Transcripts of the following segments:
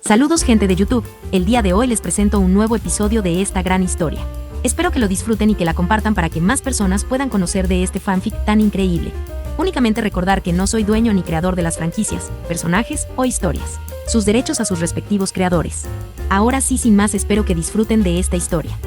Saludos gente de YouTube, el día de hoy les presento un nuevo episodio de esta gran historia. Espero que lo disfruten y que la compartan para que más personas puedan conocer de este fanfic tan increíble. Únicamente recordar que no soy dueño ni creador de las franquicias, personajes o historias. Sus derechos a sus respectivos creadores. Ahora sí, sin más, espero que disfruten de esta historia.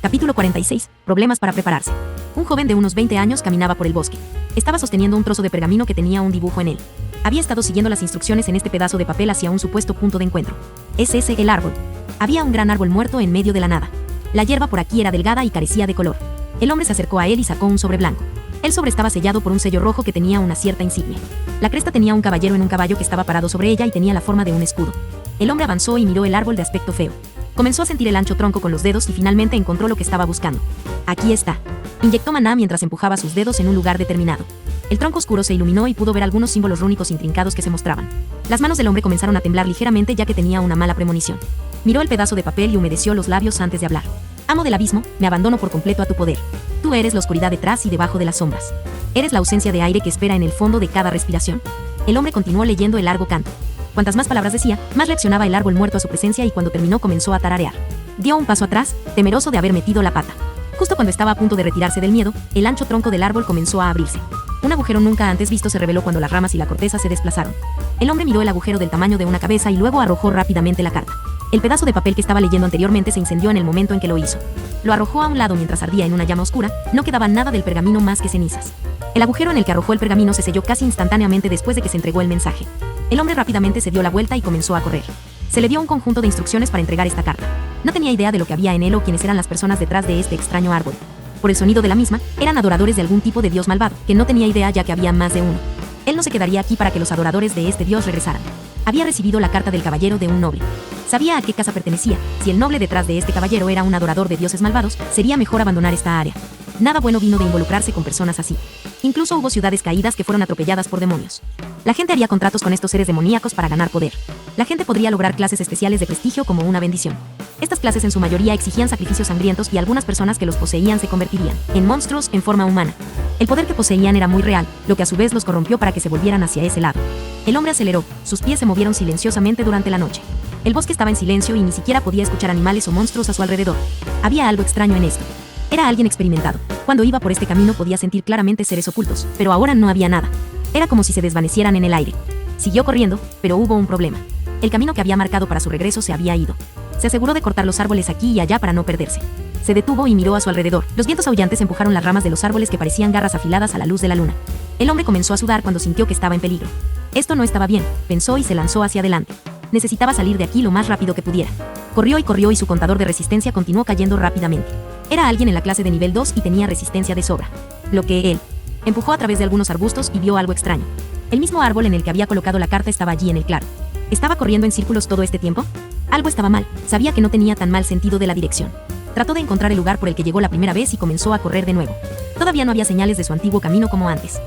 Capítulo 46. Problemas para prepararse. Un joven de unos 20 años caminaba por el bosque. Estaba sosteniendo un trozo de pergamino que tenía un dibujo en él. Había estado siguiendo las instrucciones en este pedazo de papel hacia un supuesto punto de encuentro. ¿Es ese el árbol? Había un gran árbol muerto en medio de la nada. La hierba por aquí era delgada y carecía de color. El hombre se acercó a él y sacó un sobre blanco. El sobre estaba sellado por un sello rojo que tenía una cierta insignia. La cresta tenía un caballero en un caballo que estaba parado sobre ella y tenía la forma de un escudo. El hombre avanzó y miró el árbol de aspecto feo. Comenzó a sentir el ancho tronco con los dedos y finalmente encontró lo que estaba buscando. Aquí está. Inyectó maná mientras empujaba sus dedos en un lugar determinado. El tronco oscuro se iluminó y pudo ver algunos símbolos rúnicos intrincados que se mostraban. Las manos del hombre comenzaron a temblar ligeramente ya que tenía una mala premonición. Miró el pedazo de papel y humedeció los labios antes de hablar. Amo del abismo, me abandono por completo a tu poder. Tú eres la oscuridad detrás y debajo de las sombras. Eres la ausencia de aire que espera en el fondo de cada respiración. El hombre continuó leyendo el largo canto. Cuantas más palabras decía, más reaccionaba el árbol muerto a su presencia y cuando terminó comenzó a tararear. Dio un paso atrás, temeroso de haber metido la pata. Justo cuando estaba a punto de retirarse del miedo, el ancho tronco del árbol comenzó a abrirse. Un agujero nunca antes visto se reveló cuando las ramas y la corteza se desplazaron. El hombre miró el agujero del tamaño de una cabeza y luego arrojó rápidamente la carta. El pedazo de papel que estaba leyendo anteriormente se incendió en el momento en que lo hizo. Lo arrojó a un lado mientras ardía en una llama oscura, no quedaba nada del pergamino más que cenizas. El agujero en el que arrojó el pergamino se selló casi instantáneamente después de que se entregó el mensaje. El hombre rápidamente se dio la vuelta y comenzó a correr. Se le dio un conjunto de instrucciones para entregar esta carta. No tenía idea de lo que había en él o quiénes eran las personas detrás de este extraño árbol. Por el sonido de la misma, eran adoradores de algún tipo de dios malvado, que no tenía idea ya que había más de uno. Él no se quedaría aquí para que los adoradores de este dios regresaran. Había recibido la carta del caballero de un noble. Sabía a qué casa pertenecía. Si el noble detrás de este caballero era un adorador de dioses malvados, sería mejor abandonar esta área. Nada bueno vino de involucrarse con personas así. Incluso hubo ciudades caídas que fueron atropelladas por demonios. La gente haría contratos con estos seres demoníacos para ganar poder. La gente podría lograr clases especiales de prestigio como una bendición. Estas clases en su mayoría exigían sacrificios sangrientos y algunas personas que los poseían se convertirían en monstruos en forma humana. El poder que poseían era muy real, lo que a su vez los corrompió para que se volvieran hacia ese lado. El hombre aceleró, sus pies se movieron silenciosamente durante la noche. El bosque estaba en silencio y ni siquiera podía escuchar animales o monstruos a su alrededor. Había algo extraño en esto. Era alguien experimentado. Cuando iba por este camino podía sentir claramente seres ocultos, pero ahora no había nada. Era como si se desvanecieran en el aire. Siguió corriendo, pero hubo un problema. El camino que había marcado para su regreso se había ido. Se aseguró de cortar los árboles aquí y allá para no perderse. Se detuvo y miró a su alrededor. Los vientos aullantes empujaron las ramas de los árboles que parecían garras afiladas a la luz de la luna. El hombre comenzó a sudar cuando sintió que estaba en peligro. Esto no estaba bien, pensó y se lanzó hacia adelante. Necesitaba salir de aquí lo más rápido que pudiera. Corrió y su contador de resistencia continuó cayendo rápidamente. Era alguien en la clase de nivel 2 y tenía resistencia de sobra. Lo que él empujó a través de algunos arbustos y vio algo extraño. El mismo árbol en el que había colocado la carta estaba allí en el claro. ¿Estaba corriendo en círculos todo este tiempo? Algo estaba mal, sabía que no tenía tan mal sentido de la dirección. Trató de encontrar el lugar por el que llegó la primera vez y comenzó a correr de nuevo. Todavía no había señales de su antiguo camino como antes.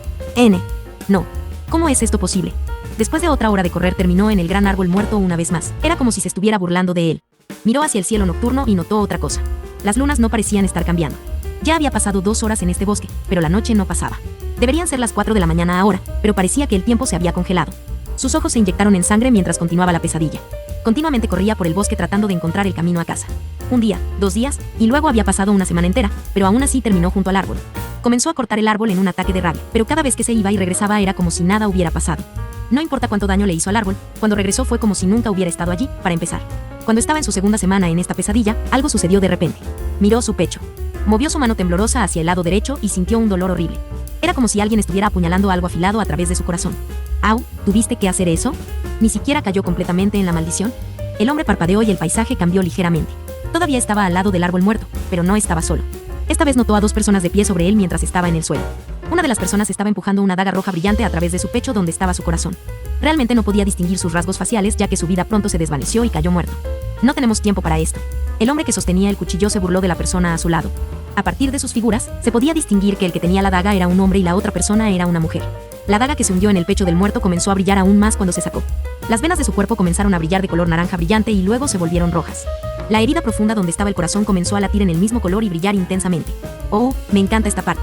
No. ¿Cómo es esto posible? Después de otra hora de correr terminó en el gran árbol muerto una vez más. Era como si se estuviera burlando de él. Miró hacia el cielo nocturno y notó otra cosa. Las lunas no parecían estar cambiando. Ya había pasado 2 horas en este bosque, pero la noche no pasaba. Deberían ser las 4 de la mañana ahora, pero parecía que el tiempo se había congelado. Sus ojos se inyectaron en sangre mientras continuaba la pesadilla. Continuamente corría por el bosque tratando de encontrar el camino a casa. Un día, 2 días, y luego había pasado una semana entera, pero aún así terminó junto al árbol. Comenzó a cortar el árbol en un ataque de rabia, pero cada vez que se iba y regresaba era como si nada hubiera pasado. No importa cuánto daño le hizo al árbol, cuando regresó fue como si nunca hubiera estado allí, para empezar. Cuando estaba en su segunda semana en esta pesadilla, algo sucedió de repente. Miró su pecho. Movió su mano temblorosa hacia el lado derecho y sintió un dolor horrible. Era como si alguien estuviera apuñalando algo afilado a través de su corazón. «Au, ¿tuviste que hacer eso?» Ni siquiera cayó completamente en la maldición. El hombre parpadeó y el paisaje cambió ligeramente. Todavía estaba al lado del árbol muerto, pero no estaba solo. Esta vez notó a 2 personas de pie sobre él mientras estaba en el suelo. Una de las personas estaba empujando una daga roja brillante a través de su pecho donde estaba su corazón. Realmente no podía distinguir sus rasgos faciales ya que su vida pronto se desvaneció y cayó muerto. No tenemos tiempo para esto. El hombre que sostenía el cuchillo se burló de la persona a su lado. A partir de sus figuras, se podía distinguir que el que tenía la daga era un hombre y la otra persona era una mujer. La daga que se hundió en el pecho del muerto comenzó a brillar aún más cuando se sacó. Las venas de su cuerpo comenzaron a brillar de color naranja brillante y luego se volvieron rojas. La herida profunda donde estaba el corazón comenzó a latir en el mismo color y brillar intensamente. «Oh, me encanta esta parte».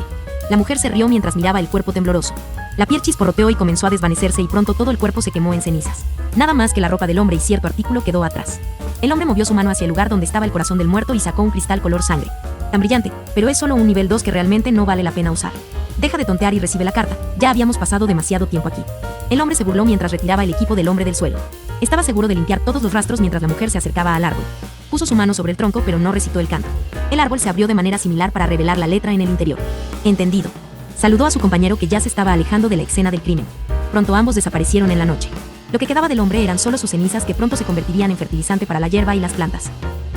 La mujer se rió mientras miraba el cuerpo tembloroso. La piel chisporroteó y comenzó a desvanecerse y pronto todo el cuerpo se quemó en cenizas. Nada más que la ropa del hombre y cierto artículo quedó atrás. El hombre movió su mano hacia el lugar donde estaba el corazón del muerto y sacó un cristal color sangre. Tan brillante, pero es solo un nivel 2 que realmente no vale la pena usar. Deja de tontear y recibe la carta, ya habíamos pasado demasiado tiempo aquí. El hombre se burló mientras retiraba el equipo del hombre del suelo. Estaba seguro de limpiar todos los rastros mientras la mujer se acercaba al árbol. Puso su mano sobre el tronco pero no recitó el canto. El árbol se abrió de manera similar para revelar la letra en el interior. Entendido. Saludó a su compañero que ya se estaba alejando de la escena del crimen. Pronto ambos desaparecieron en la noche. Lo que quedaba del hombre eran solo sus cenizas que pronto se convertirían en fertilizante para la hierba y las plantas.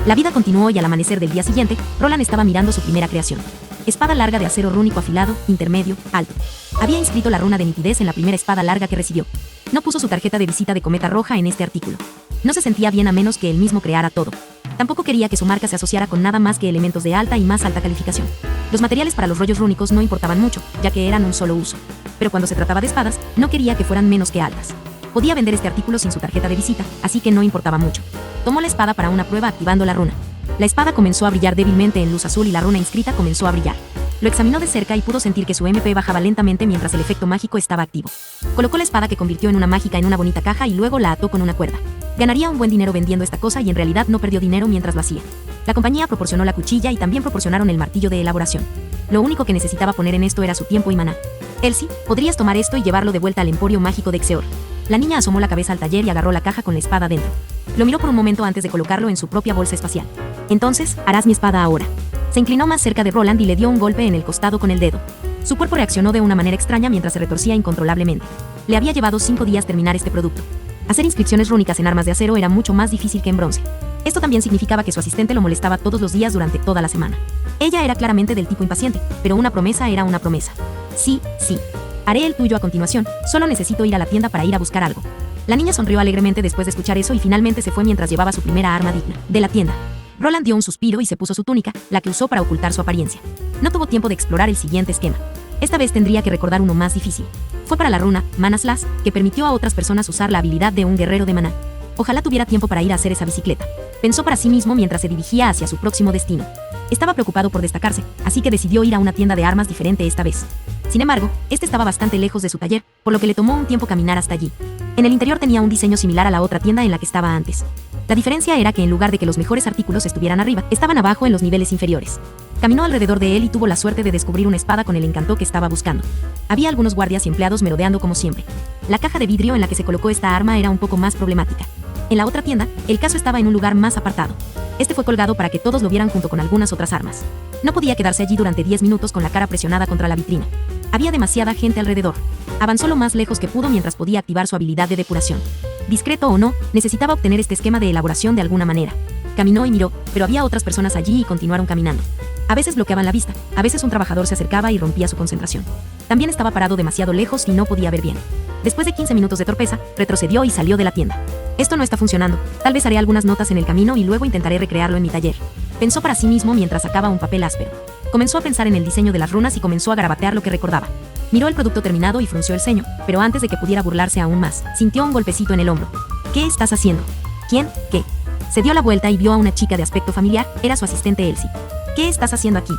La vida continuó y al amanecer del día siguiente, Roland estaba mirando su primera creación. Espada larga de acero rúnico afilado, intermedio, alto. Había inscrito la runa de nitidez en la primera espada larga que recibió. No puso su tarjeta de visita de cometa roja en este artículo. No se sentía bien a menos que él mismo creara todo. Tampoco quería que su marca se asociara con nada más que elementos de alta y más alta calificación. Los materiales para los rollos rúnicos no importaban mucho, ya que eran un solo uso. Pero cuando se trataba de espadas, no quería que fueran menos que altas. Podía vender este artículo sin su tarjeta de visita, así que no importaba mucho. Tomó la espada para una prueba activando la runa. La espada comenzó a brillar débilmente en luz azul y la runa inscrita comenzó a brillar. Lo examinó de cerca y pudo sentir que su MP bajaba lentamente mientras el efecto mágico estaba activo. Colocó la espada que convirtió en una mágica en una bonita caja y luego la ató con una cuerda. Ganaría un buen dinero vendiendo esta cosa y en realidad no perdió dinero mientras lo hacía. La compañía proporcionó la cuchilla y también proporcionaron el martillo de elaboración. Lo único que necesitaba poner en esto era su tiempo y maná. Elsie, podrías tomar esto y llevarlo de vuelta al emporio mágico de Xeor. La niña asomó la cabeza al taller y agarró la caja con la espada dentro. Lo miró por un momento antes de colocarlo en su propia bolsa espacial. Entonces, harás mi espada ahora. Se inclinó más cerca de Roland y le dio un golpe en el costado con el dedo. Su cuerpo reaccionó de una manera extraña mientras se retorcía incontrolablemente. Le había llevado 5 días terminar este producto. Hacer inscripciones rúnicas en armas de acero era mucho más difícil que en bronce. Esto también significaba que su asistente lo molestaba todos los días durante toda la semana. Ella era claramente del tipo impaciente, pero una promesa era una promesa. Sí, sí. Haré el tuyo a continuación, solo necesito ir a la tienda para ir a buscar algo. La niña sonrió alegremente después de escuchar eso y finalmente se fue mientras llevaba su primera arma digna, de la tienda. Roland dio un suspiro y se puso su túnica, la que usó para ocultar su apariencia. No tuvo tiempo de explorar el siguiente esquema. Esta vez tendría que recordar uno más difícil. Fue para la runa, Mana Slash, que permitió a otras personas usar la habilidad de un guerrero de maná. Ojalá tuviera tiempo para ir a hacer esa bicicleta. Pensó para sí mismo mientras se dirigía hacia su próximo destino. Estaba preocupado por destacarse, así que decidió ir a una tienda de armas diferente esta vez. Sin embargo, este estaba bastante lejos de su taller, por lo que le tomó un tiempo caminar hasta allí. En el interior tenía un diseño similar a la otra tienda en la que estaba antes. La diferencia era que en lugar de que los mejores artículos estuvieran arriba, estaban abajo en los niveles inferiores. Caminó alrededor de él y tuvo la suerte de descubrir una espada con el encanto que estaba buscando. Había algunos guardias y empleados merodeando como siempre. La caja de vidrio en la que se colocó esta arma era un poco más problemática. En la otra tienda, el caso estaba en un lugar más apartado. Este fue colgado para que todos lo vieran junto con algunas otras armas. No podía quedarse allí durante 10 minutos con la cara presionada contra la vitrina. Había demasiada gente alrededor. Avanzó lo más lejos que pudo mientras podía activar su habilidad de depuración. Discreto o no, necesitaba obtener este esquema de elaboración de alguna manera. Caminó y miró, pero había otras personas allí y continuaron caminando. A veces bloqueaban la vista, a veces un trabajador se acercaba y rompía su concentración. También estaba parado demasiado lejos y no podía ver bien. Después de 15 minutos de torpeza, retrocedió y salió de la tienda. Esto no está funcionando, tal vez haré algunas notas en el camino y luego intentaré recrearlo en mi taller. Pensó para sí mismo mientras sacaba un papel áspero. Comenzó a pensar en el diseño de las runas y comenzó a garabatear lo que recordaba. Miró el producto terminado y frunció el ceño, pero antes de que pudiera burlarse aún más, sintió un golpecito en el hombro. ¿Qué estás haciendo? ¿Quién? ¿Qué? Se dio la vuelta y vio a una chica de aspecto familiar, era su asistente Elsie. ¿Qué estás haciendo aquí?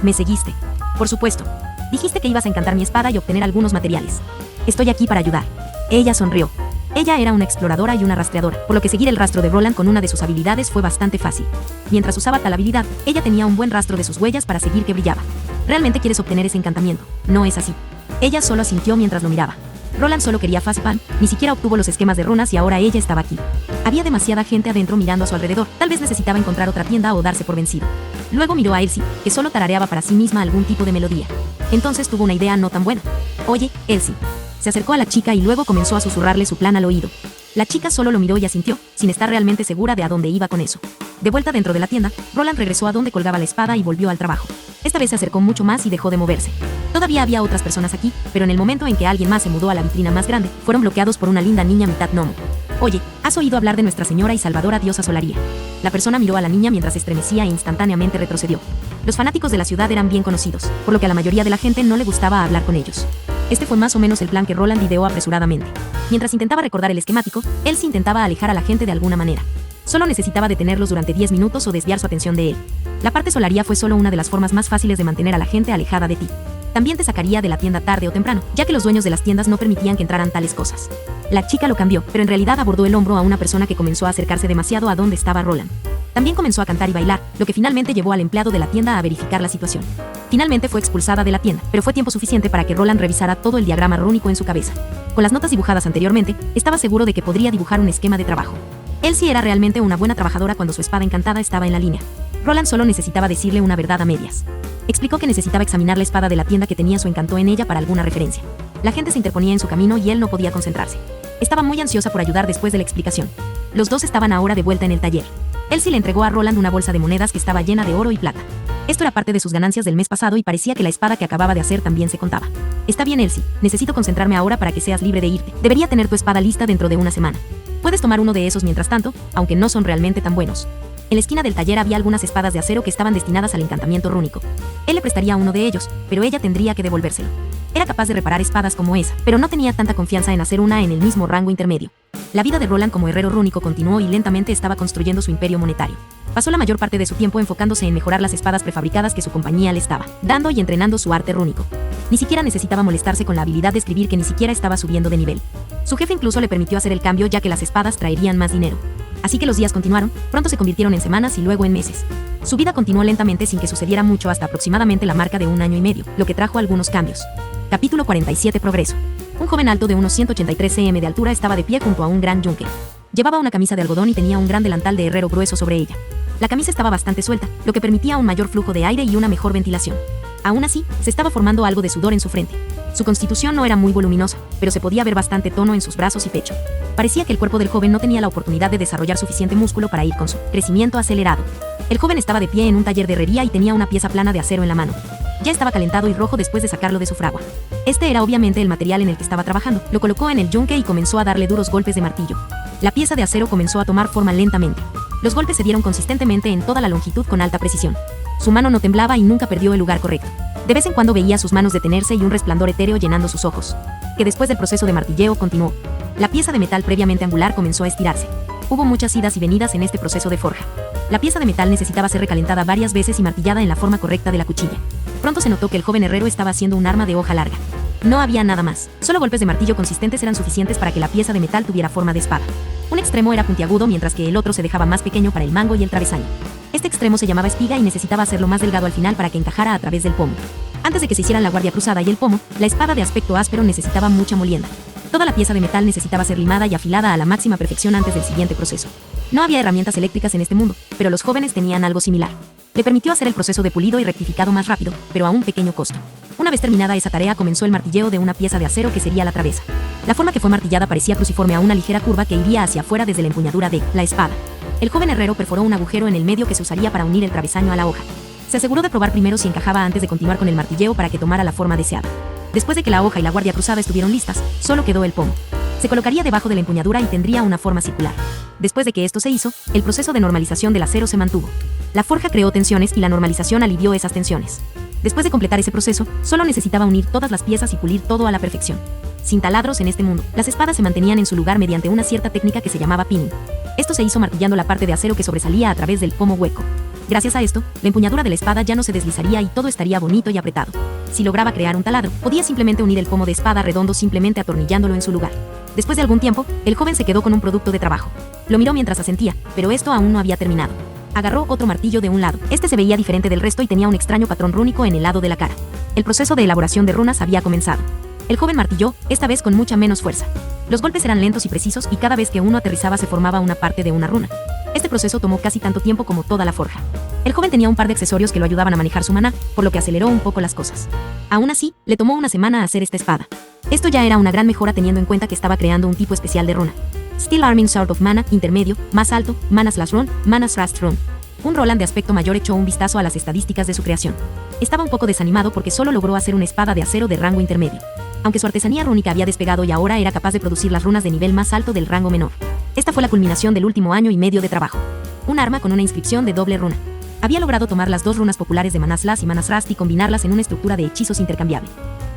Me seguiste. Por supuesto. Dijiste que ibas a encantar mi espada y obtener algunos materiales. Estoy aquí para ayudar. Ella sonrió. Ella era una exploradora y una rastreadora, por lo que seguir el rastro de Roland con una de sus habilidades fue bastante fácil. Mientras usaba tal habilidad, ella tenía un buen rastro de sus huellas para seguir que brillaba. ¿Realmente quieres obtener ese encantamiento? No es así. Ella solo asintió mientras lo miraba. Roland solo quería Facepalm, ni siquiera obtuvo los esquemas de runas y ahora ella estaba aquí. Había demasiada gente adentro mirando a su alrededor, tal vez necesitaba encontrar otra tienda o darse por vencido. Luego miró a Elsie, que solo tarareaba para sí misma algún tipo de melodía. Entonces tuvo una idea no tan buena. Oye, Elsie. Se acercó a la chica y luego comenzó a susurrarle su plan al oído. La chica solo lo miró y asintió, sin estar realmente segura de a dónde iba con eso. De vuelta dentro de la tienda, Roland regresó a donde colgaba la espada y volvió al trabajo. Esta vez se acercó mucho más y dejó de moverse. Todavía había otras personas aquí, pero en el momento en que alguien más se mudó a la vitrina más grande, fueron bloqueados por una linda niña mitad gnomo. Oye, ¿has oído hablar de Nuestra Señora y Salvadora Diosa Solaria? La persona miró a la niña mientras estremecía e instantáneamente retrocedió. Los fanáticos de la ciudad eran bien conocidos, por lo que a la mayoría de la gente no le gustaba hablar con ellos. Este fue más o menos el plan que Roland ideó apresuradamente. Mientras intentaba recordar el esquemático, él se intentaba alejar a la gente de alguna manera. Solo necesitaba detenerlos durante 10 minutos o desviar su atención de él. La parte solaria fue solo una de las formas más fáciles de mantener a la gente alejada de ti. También te sacaría de la tienda tarde o temprano, ya que los dueños de las tiendas no permitían que entraran tales cosas. La chica lo cambió, pero en realidad abordó el hombro a una persona que comenzó a acercarse demasiado a donde estaba Roland. También comenzó a cantar y bailar, lo que finalmente llevó al empleado de la tienda a verificar la situación. Finalmente fue expulsada de la tienda, pero fue tiempo suficiente para que Roland revisara todo el diagrama rúnico en su cabeza. Con las notas dibujadas anteriormente, estaba seguro de que podría dibujar un esquema de trabajo. Elsie era realmente una buena trabajadora cuando su espada encantada estaba en la línea. Roland solo necesitaba decirle una verdad a medias. Explicó que necesitaba examinar la espada de la tienda que tenía su encanto en ella para alguna referencia. La gente se interponía en su camino y él no podía concentrarse. Estaba muy ansiosa por ayudar después de la explicación. Los dos estaban ahora de vuelta en el taller. Elsie le entregó a Roland una bolsa de monedas que estaba llena de oro y plata. Esto era parte de sus ganancias del mes pasado y parecía que la espada que acababa de hacer también se contaba. Está bien, Elsie, necesito concentrarme ahora para que seas libre de irte. Debería tener tu espada lista dentro de una semana. Puedes tomar uno de esos mientras tanto, aunque no son realmente tan buenos. En la esquina del taller había algunas espadas de acero que estaban destinadas al encantamiento rúnico. Él le prestaría uno de ellos, pero ella tendría que devolvérselo. Era capaz de reparar espadas como esa, pero no tenía tanta confianza en hacer una en el mismo rango intermedio. La vida de Roland como herrero rúnico continuó y lentamente estaba construyendo su imperio monetario. Pasó la mayor parte de su tiempo enfocándose en mejorar las espadas prefabricadas que su compañía le estaba dando y entrenando su arte rúnico. Ni siquiera necesitaba molestarse con la habilidad de escribir que ni siquiera estaba subiendo de nivel. Su jefe incluso le permitió hacer el cambio ya que las espadas traerían más dinero. Así que los días continuaron, pronto se convirtieron en semanas y luego en meses. Su vida continuó lentamente sin que sucediera mucho hasta aproximadamente la marca de 1 año y medio, lo que trajo algunos cambios. Capítulo 47. Progreso. Un joven alto de unos 183 cm de altura estaba de pie junto a un gran yunque. Llevaba una camisa de algodón y tenía un gran delantal de herrero grueso sobre ella. La camisa estaba bastante suelta, lo que permitía un mayor flujo de aire y una mejor ventilación. Aún así, se estaba formando algo de sudor en su frente. Su constitución no era muy voluminosa, pero se podía ver bastante tono en sus brazos y pecho. Parecía que el cuerpo del joven no tenía la oportunidad de desarrollar suficiente músculo para ir con su crecimiento acelerado. El joven estaba de pie en un taller de herrería y tenía una pieza plana de acero en la mano. Ya estaba calentado y rojo después de sacarlo de su fragua. Este era obviamente el material en el que estaba trabajando. Lo colocó en el yunque y comenzó a darle duros golpes de martillo. La pieza de acero comenzó a tomar forma lentamente. Los golpes se dieron consistentemente en toda la longitud con alta precisión. Su mano no temblaba y nunca perdió el lugar correcto. De vez en cuando veía sus manos detenerse y un resplandor etéreo llenando sus ojos. Que después del proceso de martilleo continuó. La pieza de metal previamente angular comenzó a estirarse. Hubo muchas idas y venidas en este proceso de forja. La pieza de metal necesitaba ser recalentada varias veces y martillada en la forma correcta de la cuchilla. Pronto se notó que el joven herrero estaba haciendo un arma de hoja larga. No había nada más. Solo golpes de martillo consistentes eran suficientes para que la pieza de metal tuviera forma de espada. Un extremo era puntiagudo mientras que el otro se dejaba más pequeño para el mango y el travesaño. Este extremo se llamaba espiga y necesitaba hacerlo más delgado al final para que encajara a través del pomo. Antes de que se hicieran la guardia cruzada y el pomo, la espada de aspecto áspero necesitaba mucha molienda. Toda la pieza de metal necesitaba ser limada y afilada a la máxima perfección antes del siguiente proceso. No había herramientas eléctricas en este mundo, pero los jóvenes tenían algo similar. Le permitió hacer el proceso de pulido y rectificado más rápido, pero a un pequeño costo. Una vez terminada esa tarea comenzó el martilleo de una pieza de acero que sería la travesa. La forma que fue martillada parecía cruciforme a una ligera curva que iría hacia afuera desde la empuñadura de la espada. El joven herrero perforó un agujero en el medio que se usaría para unir el travesaño a la hoja. Se aseguró de probar primero si encajaba antes de continuar con el martilleo para que tomara la forma deseada. Después de que la hoja y la guardia cruzada estuvieron listas, solo quedó el pomo. Se colocaría debajo de la empuñadura y tendría una forma circular. Después de que esto se hizo, el proceso de normalización del acero se mantuvo. La forja creó tensiones y la normalización alivió esas tensiones. Después de completar ese proceso, solo necesitaba unir todas las piezas y pulir todo a la perfección. Sin taladros en este mundo, las espadas se mantenían en su lugar mediante una cierta técnica que se llamaba pinning. Esto se hizo martillando la parte de acero que sobresalía a través del pomo hueco. Gracias a esto, la empuñadura de la espada ya no se deslizaría y todo estaría bonito y apretado. Si lograba crear un taladro, podía simplemente unir el pomo de espada redondo simplemente atornillándolo en su lugar. Después de algún tiempo, el joven se quedó con un producto de trabajo. Lo miró mientras asentía, pero esto aún no había terminado. Agarró otro martillo de un lado. Este se veía diferente del resto y tenía un extraño patrón rúnico en el lado de la cara. El proceso de elaboración de runas había comenzado. El joven martilló, esta vez con mucha menos fuerza. Los golpes eran lentos y precisos y cada vez que uno aterrizaba se formaba una parte de una runa. Este proceso tomó casi tanto tiempo como toda la forja. El joven tenía un par de accesorios que lo ayudaban a manejar su maná, por lo que aceleró un poco las cosas. Aún así, le tomó una semana hacer esta espada. Esto ya era una gran mejora teniendo en cuenta que estaba creando un tipo especial de runa. Steel Arming Sword of Mana, intermedio, más alto, Mana/Rune, Mana/Rune. Un Roland de aspecto mayor echó un vistazo a las estadísticas de su creación. Estaba un poco desanimado porque solo logró hacer una espada de acero de rango intermedio. Aunque su artesanía rúnica había despegado y ahora era capaz de producir las runas de nivel más alto del rango menor. Esta fue la culminación del último año y medio de trabajo. Un arma con una inscripción de doble runa. Había logrado tomar las dos runas populares de Mana/Slash y Mana/Rust y combinarlas en una estructura de hechizos intercambiable.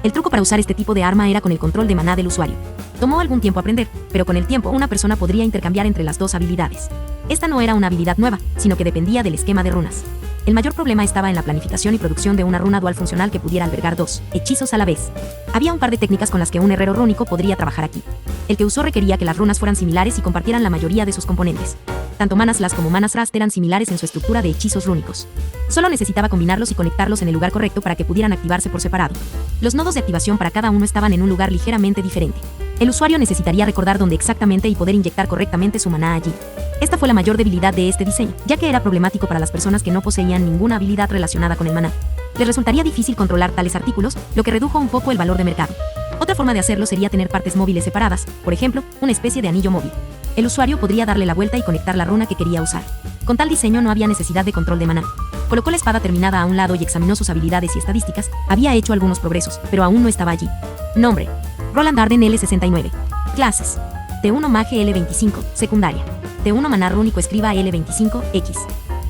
El truco para usar este tipo de arma era con el control de maná del usuario. Tomó algún tiempo aprender, pero con el tiempo una persona podría intercambiar entre las dos habilidades. Esta no era una habilidad nueva, sino que dependía del esquema de runas. El mayor problema estaba en la planificación y producción de una runa dual funcional que pudiera albergar 2 hechizos a la vez. Había un par de técnicas con las que un herrero rúnico podría trabajar aquí. El que usó requería que las runas fueran similares y compartieran la mayoría de sus componentes. Tanto Mana Slash como Mana Rast eran similares en su estructura de hechizos rúnicos. Solo necesitaba combinarlos y conectarlos en el lugar correcto para que pudieran activarse por separado. Los nodos de activación para cada uno estaban en un lugar ligeramente diferente. El usuario necesitaría recordar dónde exactamente y poder inyectar correctamente su maná allí. Esta fue la mayor debilidad de este diseño, ya que era problemático para las personas que no poseían ninguna habilidad relacionada con el maná. Les resultaría difícil controlar tales artículos, lo que redujo un poco el valor de mercado. Otra forma de hacerlo sería tener partes móviles separadas, por ejemplo, una especie de anillo móvil. El usuario podría darle la vuelta y conectar la runa que quería usar. Con tal diseño no había necesidad de control de maná. Colocó la espada terminada a un lado y examinó sus habilidades y estadísticas. Había hecho algunos progresos, pero aún no estaba allí. Nombre: Roland Arden L69. Clases: T1 Mage L25, secundaria. T1 Maná Rúnico Escriba L25, X.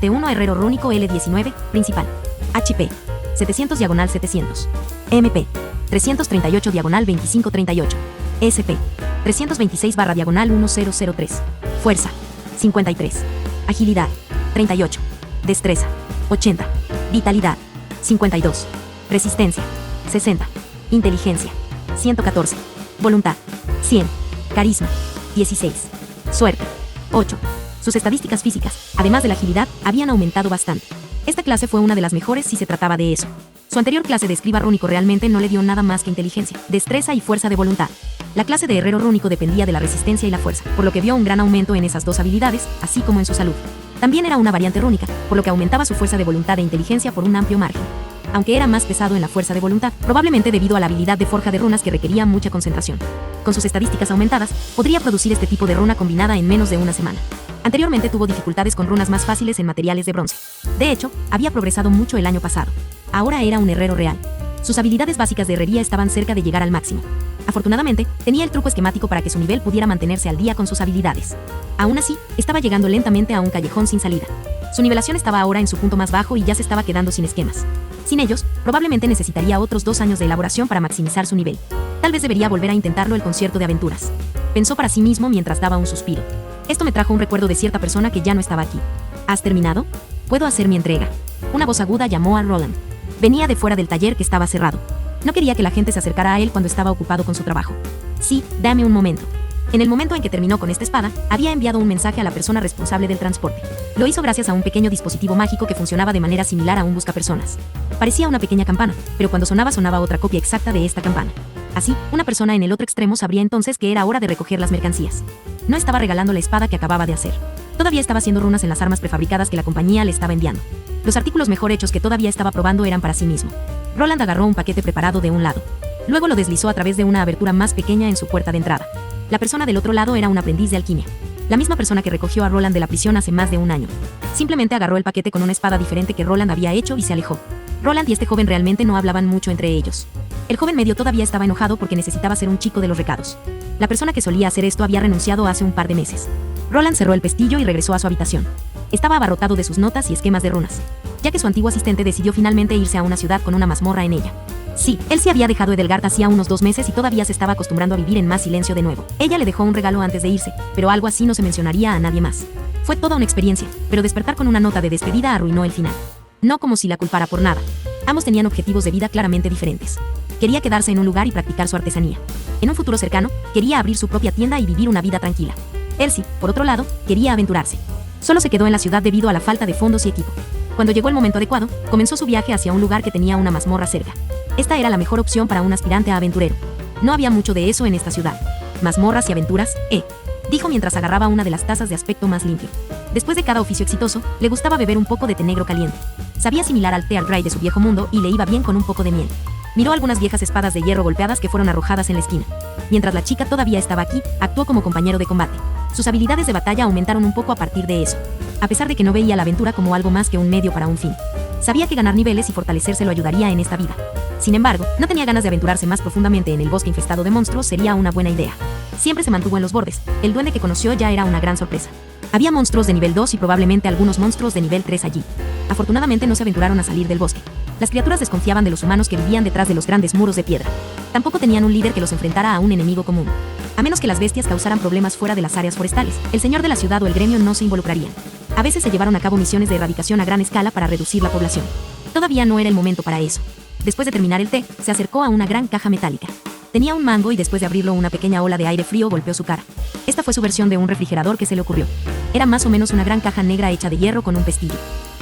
T1 Herrero Rúnico L19, principal. HP: 700/700. MP: 338/2538. SP: 326/1003. Fuerza: 53. Agilidad: 38. Destreza: 80. Vitalidad: 52. Resistencia: 60. Inteligencia: 114. Voluntad: 100. Carisma: 16. Suerte: 8. Sus estadísticas físicas, además de la agilidad, habían aumentado bastante. Esta clase fue una de las mejores si se trataba de eso. Su anterior clase de escriba rúnico realmente no le dio nada más que inteligencia, destreza y fuerza de voluntad. La clase de herrero rúnico dependía de la resistencia y la fuerza, por lo que vio un gran aumento en esas dos habilidades, así como en su salud. También era una variante rúnica, por lo que aumentaba su fuerza de voluntad e inteligencia por un amplio margen. Aunque era más pesado en la fuerza de voluntad, probablemente debido a la habilidad de forja de runas que requería mucha concentración. Con sus estadísticas aumentadas, podría producir este tipo de runa combinada en menos de una semana. Anteriormente tuvo dificultades con runas más fáciles en materiales de bronce. De hecho, había progresado mucho el año pasado. Ahora era un herrero real. Sus habilidades básicas de herrería estaban cerca de llegar al máximo. Afortunadamente, tenía el truco esquemático para que su nivel pudiera mantenerse al día con sus habilidades. Aún así, estaba llegando lentamente a un callejón sin salida. Su nivelación estaba ahora en su punto más bajo y ya se estaba quedando sin esquemas. Sin ellos, probablemente necesitaría otros 2 años de elaboración para maximizar su nivel. Tal vez debería volver a intentarlo el concierto de aventuras. Pensó para sí mismo mientras daba un suspiro. Esto me trajo un recuerdo de cierta persona que ya no estaba aquí. ¿Has terminado? Puedo hacer mi entrega. Una voz aguda llamó a Roland. Venía de fuera del taller que estaba cerrado. No quería que la gente se acercara a él cuando estaba ocupado con su trabajo. Sí, dame un momento. En el momento en que terminó con esta espada, había enviado un mensaje a la persona responsable del transporte. Lo hizo gracias a un pequeño dispositivo mágico que funcionaba de manera similar a un buscapersonas. Parecía una pequeña campana, pero cuando sonaba otra copia exacta de esta campana. Así, una persona en el otro extremo sabría entonces que era hora de recoger las mercancías. No estaba regalando la espada que acababa de hacer. Todavía estaba haciendo runas en las armas prefabricadas que la compañía le estaba enviando. Los artículos mejor hechos que todavía estaba probando eran para sí mismo. Roland agarró un paquete preparado de un lado. Luego lo deslizó a través de una abertura más pequeña en su puerta de entrada. La persona del otro lado era un aprendiz de alquimia. La misma persona que recogió a Roland de la prisión hace más de un año. Simplemente agarró el paquete con una espada diferente que Roland había hecho y se alejó. Roland y este joven realmente no hablaban mucho entre ellos. El joven medio todavía estaba enojado porque necesitaba ser un chico de los recados. La persona que solía hacer esto había renunciado hace un par de meses. Roland cerró el pestillo y regresó a su habitación. Estaba abarrotado de sus notas y esquemas de runas, ya que su antiguo asistente decidió finalmente irse a una ciudad con una mazmorra en ella. Sí, él se había dejado Edelgard hacía unos 2 meses y todavía se estaba acostumbrando a vivir en más silencio de nuevo. Ella le dejó un regalo antes de irse, pero algo así no se mencionaría a nadie más. Fue toda una experiencia, pero despertar con una nota de despedida arruinó el final. No como si la culpara por nada. Ambos tenían objetivos de vida claramente diferentes. Quería quedarse en un lugar y practicar su artesanía. En un futuro cercano, quería abrir su propia tienda y vivir una vida tranquila. Elsie, por otro lado, quería aventurarse. Solo se quedó en la ciudad debido a la falta de fondos y equipo. Cuando llegó el momento adecuado, comenzó su viaje hacia un lugar que tenía una mazmorra cerca. Esta era la mejor opción para un aspirante a aventurero. No había mucho de eso en esta ciudad. Mazmorras y aventuras, dijo mientras agarraba una de las tazas de aspecto más limpio. Después de cada oficio exitoso, le gustaba beber un poco de té negro caliente. Sabía similar al té al Grey de su viejo mundo y le iba bien con un poco de miel. Miró algunas viejas espadas de hierro golpeadas que fueron arrojadas en la esquina. Mientras la chica todavía estaba aquí, actuó como compañero de combate. Sus habilidades de batalla aumentaron un poco a partir de eso. A pesar de que no veía la aventura como algo más que un medio para un fin. Sabía que ganar niveles y fortalecerse lo ayudaría en esta vida. Sin embargo, no tenía ganas de aventurarse más profundamente en el bosque infestado de monstruos sería una buena idea. Siempre se mantuvo en los bordes. El duende que conoció ya era una gran sorpresa. Había monstruos de nivel 2 y probablemente algunos monstruos de nivel 3 allí. Afortunadamente no se aventuraron a salir del bosque. Las criaturas desconfiaban de los humanos que vivían detrás de los grandes muros de piedra. Tampoco tenían un líder que los enfrentara a un enemigo común. A menos que las bestias causaran problemas fuera de las áreas forestales, el señor de la ciudad o el gremio no se involucrarían. A veces se llevaron a cabo misiones de erradicación a gran escala para reducir la población. Todavía no era el momento para eso. Después de terminar el té, se acercó a una gran caja metálica. Tenía un mango y después de abrirlo una pequeña ola de aire frío golpeó su cara. Esta fue su versión de un refrigerador que se le ocurrió. Era más o menos una gran caja negra hecha de hierro con un pestillo.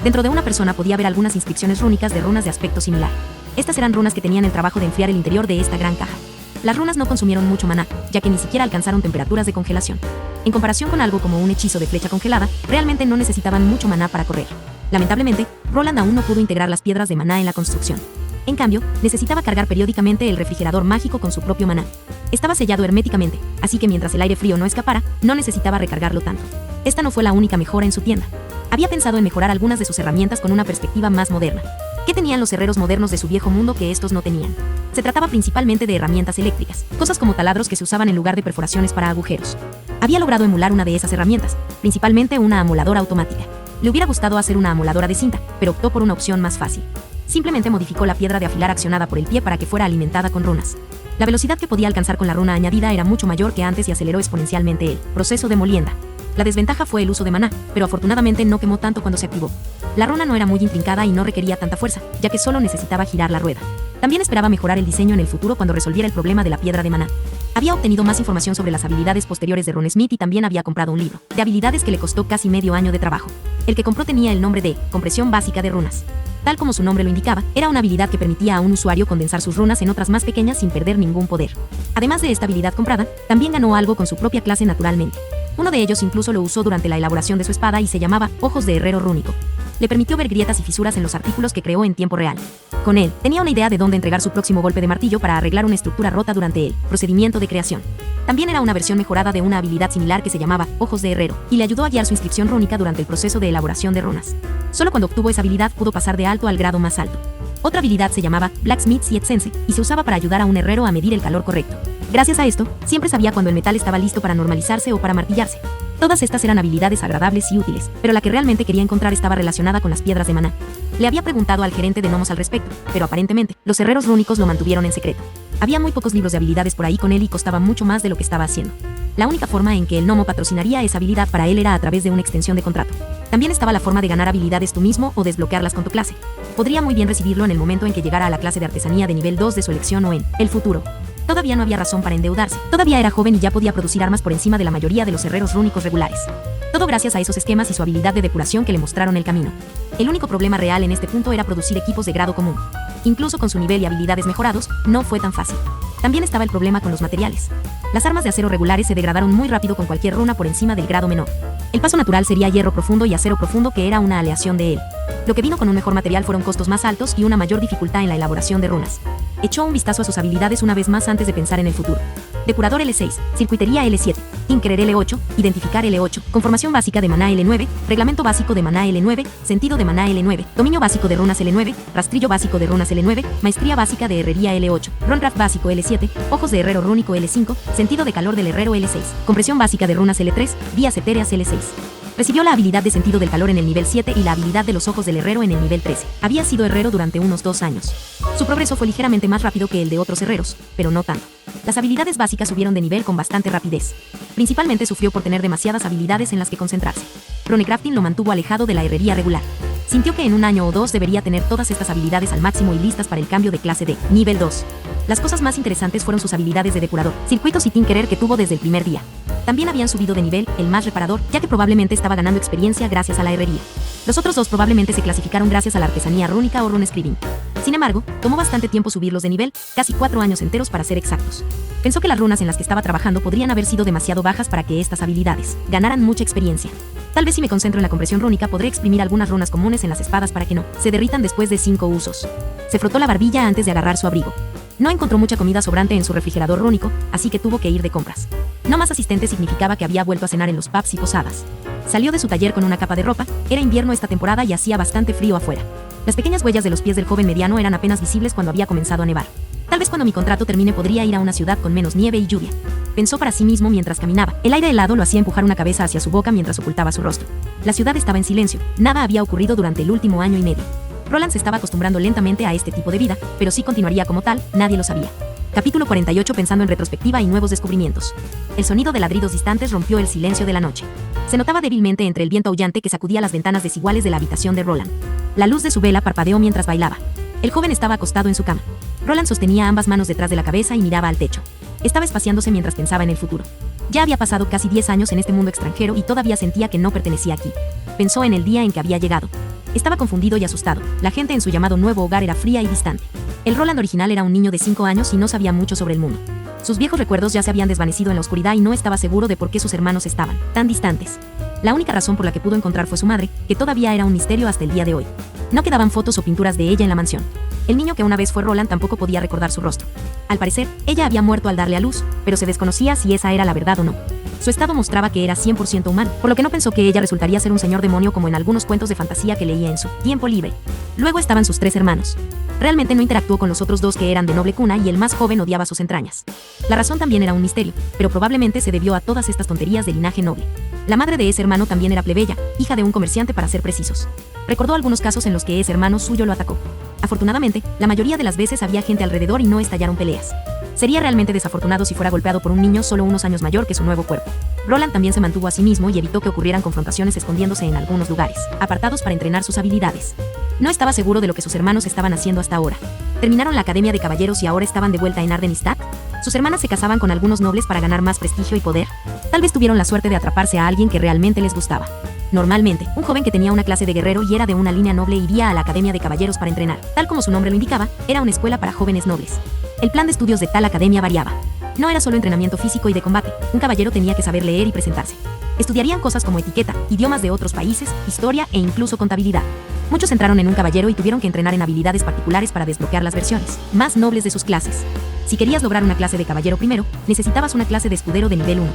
Dentro de una persona podía ver algunas inscripciones rúnicas de runas de aspecto similar. Estas eran runas que tenían el trabajo de enfriar el interior de esta gran caja. Las runas no consumieron mucho maná, ya que ni siquiera alcanzaron temperaturas de congelación. En comparación con algo como un hechizo de flecha congelada, realmente no necesitaban mucho maná para correr. Lamentablemente, Roland aún no pudo integrar las piedras de maná en la construcción. En cambio, necesitaba cargar periódicamente el refrigerador mágico con su propio maná. Estaba sellado herméticamente, así que mientras el aire frío no escapara, no necesitaba recargarlo tanto. Esta no fue la única mejora en su tienda. Había pensado en mejorar algunas de sus herramientas con una perspectiva más moderna. ¿Qué tenían los herreros modernos de su viejo mundo que estos no tenían? Se trataba principalmente de herramientas eléctricas, cosas como taladros que se usaban en lugar de perforaciones para agujeros. Había logrado emular una de esas herramientas, principalmente una amoladora automática. Le hubiera gustado hacer una amoladora de cinta, pero optó por una opción más fácil. Simplemente modificó la piedra de afilar accionada por el pie para que fuera alimentada con runas. La velocidad que podía alcanzar con la runa añadida era mucho mayor que antes y aceleró exponencialmente el proceso de molienda. La desventaja fue el uso de maná, pero afortunadamente no quemó tanto cuando se activó. La runa no era muy intrincada y no requería tanta fuerza, ya que solo necesitaba girar la rueda. También esperaba mejorar el diseño en el futuro cuando resolviera el problema de la piedra de maná. Había obtenido más información sobre las habilidades posteriores de Ron Smith y también había comprado un libro de habilidades que le costó casi medio año de trabajo. El que compró tenía el nombre de Compresión Básica de Runas. Tal como su nombre lo indicaba, era una habilidad que permitía a un usuario condensar sus runas en otras más pequeñas sin perder ningún poder. Además de esta habilidad comprada, también ganó algo con su propia clase naturalmente. Uno de ellos incluso lo usó durante la elaboración de su espada y se llamaba Ojos de Herrero Rúnico. Le permitió ver grietas y fisuras en los artículos que creó en tiempo real. Con él, tenía una idea de dónde entregar su próximo golpe de martillo para arreglar una estructura rota durante el procedimiento de creación. También era una versión mejorada de una habilidad similar que se llamaba Ojos de Herrero, y le ayudó a guiar su inscripción rúnica durante el proceso de elaboración de runas. Solo cuando obtuvo esa habilidad pudo pasar de alto al grado más alto. Otra habilidad se llamaba Blacksmith Sense y se usaba para ayudar a un herrero a medir el calor correcto. Gracias a esto, siempre sabía cuando el metal estaba listo para normalizarse o para martillarse. Todas estas eran habilidades agradables y útiles, pero la que realmente quería encontrar estaba relacionada con las piedras de maná. Le había preguntado al gerente de gnomos al respecto, pero aparentemente, los herreros rúnicos lo mantuvieron en secreto. Había muy pocos libros de habilidades por ahí con él y costaba mucho más de lo que estaba haciendo. La única forma en que el gnomo patrocinaría esa habilidad para él era a través de una extensión de contrato. También estaba la forma de ganar habilidades tú mismo o desbloquearlas con tu clase. Podría muy bien recibirlo en el momento en que llegara a la clase de artesanía de nivel 2 de su elección o en el futuro. Todavía no había razón para endeudarse. Todavía era joven y ya podía producir armas por encima de la mayoría de los herreros rúnicos regulares. Todo gracias a esos esquemas y su habilidad de depuración que le mostraron el camino. El único problema real en este punto era producir equipos de grado común. Incluso con su nivel y habilidades mejorados, no fue tan fácil. También estaba el problema con los materiales. Las armas de acero regulares se degradaron muy rápido con cualquier runa por encima del grado menor. El paso natural sería hierro profundo y acero profundo, que era una aleación de él. Lo que vino con un mejor material fueron costos más altos y una mayor dificultad en la elaboración de runas. Echó un vistazo a sus habilidades una vez más antes de pensar en el futuro. Depurador L6, Circuitería L7, Tinkerer L8, Identificar L8, Conformación básica de maná L9, Reglamento básico de maná L9, Sentido de maná L9, Dominio básico de runas L9, Rastrillo básico de runas L9, Maestría básica de herrería L8, Runecraft básico L7, Ojos de herrero rúnico L5, Sentido de calor del herrero L6, Compresión básica de runas L3, Vías etéreas L6. Recibió la habilidad de sentido del calor en el nivel 7 y la habilidad de los ojos del herrero en el nivel 13. Había sido herrero durante unos 2 años. Su progreso fue ligeramente más rápido que el de otros herreros, pero no tanto. Las habilidades básicas subieron de nivel con bastante rapidez. Principalmente sufrió por tener demasiadas habilidades en las que concentrarse. Runecrafting lo mantuvo alejado de la herrería regular. Sintió que en un año o 2 debería tener todas estas habilidades al máximo y listas para el cambio de clase de nivel 2. Las cosas más interesantes fueron sus habilidades de depurador, circuitos y tinkerer que tuvo desde el primer día. También habían subido de nivel, el más reparador, ya que probablemente estaba ganando experiencia gracias a la herrería. Los otros dos probablemente se clasificaron gracias a la artesanía rúnica o runescribing. Sin embargo, tomó bastante tiempo subirlos de nivel, casi 4 años enteros para ser exactos. Pensó que las runas en las que estaba trabajando podrían haber sido demasiado bajas para que estas habilidades ganaran mucha experiencia. Tal vez si me concentro en la compresión rúnica podré exprimir algunas runas comunes en las espadas para que no se derritan después de 5 usos. Se frotó la barbilla antes de agarrar su abrigo. No encontró mucha comida sobrante en su refrigerador rúnico, así que tuvo que ir de compras. No más asistentes significaba que había vuelto a cenar en los pubs y posadas. Salió de su taller con una capa de ropa, era invierno esta temporada y hacía bastante frío afuera. Las pequeñas huellas de los pies del joven mediano eran apenas visibles cuando había comenzado a nevar. Tal vez cuando mi contrato termine podría ir a una ciudad con menos nieve y lluvia. Pensó para sí mismo mientras caminaba. El aire helado lo hacía empujar una cabeza hacia su boca mientras ocultaba su rostro. La ciudad estaba en silencio, nada había ocurrido durante el último año y medio. Roland se estaba acostumbrando lentamente a este tipo de vida, pero si continuaría como tal, nadie lo sabía. Capítulo 48. Pensando en retrospectiva y nuevos descubrimientos. El sonido de ladridos distantes rompió el silencio de la noche. Se notaba débilmente entre el viento aullante que sacudía las ventanas desiguales de la habitación de Roland. La luz de su vela parpadeó mientras bailaba. El joven estaba acostado en su cama. Roland sostenía ambas manos detrás de la cabeza y miraba al techo. Estaba espaciándose mientras pensaba en el futuro. Ya había pasado casi 10 años en este mundo extranjero y todavía sentía que no pertenecía aquí. Pensó en el día en que había llegado. Estaba confundido y asustado. La gente en su llamado nuevo hogar era fría y distante. El Roland original era un niño de 5 años y no sabía mucho sobre el mundo. Sus viejos recuerdos ya se habían desvanecido en la oscuridad y no estaba seguro de por qué sus hermanos estaban tan distantes. La única razón por la que pudo encontrar fue su madre, que todavía era un misterio hasta el día de hoy. No quedaban fotos o pinturas de ella en la mansión. El niño que una vez fue Roland tampoco podía recordar su rostro. Al parecer, ella había muerto al darle a luz, pero se desconocía si esa era la verdad o no. Su estado mostraba que era 100% humano, por lo que no pensó que ella resultaría ser un señor demonio como en algunos cuentos de fantasía que leía en su tiempo libre. Luego estaban sus 3 hermanos. Realmente no interactuó con los otros 2 que eran de noble cuna y el más joven odiaba sus entrañas. La razón también era un misterio, pero probablemente se debió a todas estas tonterías de linaje noble. La madre de ese hermano también era plebeya, hija de un comerciante para ser precisos. Recordó algunos casos en los que ese hermano suyo lo atacó. Afortunadamente, la mayoría de las veces había gente alrededor y no estallaron peleas. Sería realmente desafortunado si fuera golpeado por un niño solo unos años mayor que su nuevo cuerpo. Roland también se mantuvo a sí mismo y evitó que ocurrieran confrontaciones escondiéndose en algunos lugares, apartados para entrenar sus habilidades. No estaba seguro de lo que sus hermanos estaban haciendo hasta ahora. Terminaron la Academia de Caballeros y ahora estaban de vuelta en Ardenstad. Sus hermanas se casaban con algunos nobles para ganar más prestigio y poder. Tal vez tuvieron la suerte de atraparse a alguien que realmente les gustaba. Normalmente, un joven que tenía una clase de guerrero y era de una línea noble iría a la Academia de Caballeros para entrenar. Tal como su nombre lo indicaba, era una escuela para jóvenes nobles. El plan de estudios de tal academia variaba. No era solo entrenamiento físico y de combate, un caballero tenía que saber leer y presentarse. Estudiarían cosas como etiqueta, idiomas de otros países, historia e incluso contabilidad. Muchos entraron en un caballero y tuvieron que entrenar en habilidades particulares para desbloquear las versiones más nobles de sus clases. Si querías lograr una clase de caballero primero, necesitabas una clase de escudero de nivel 1.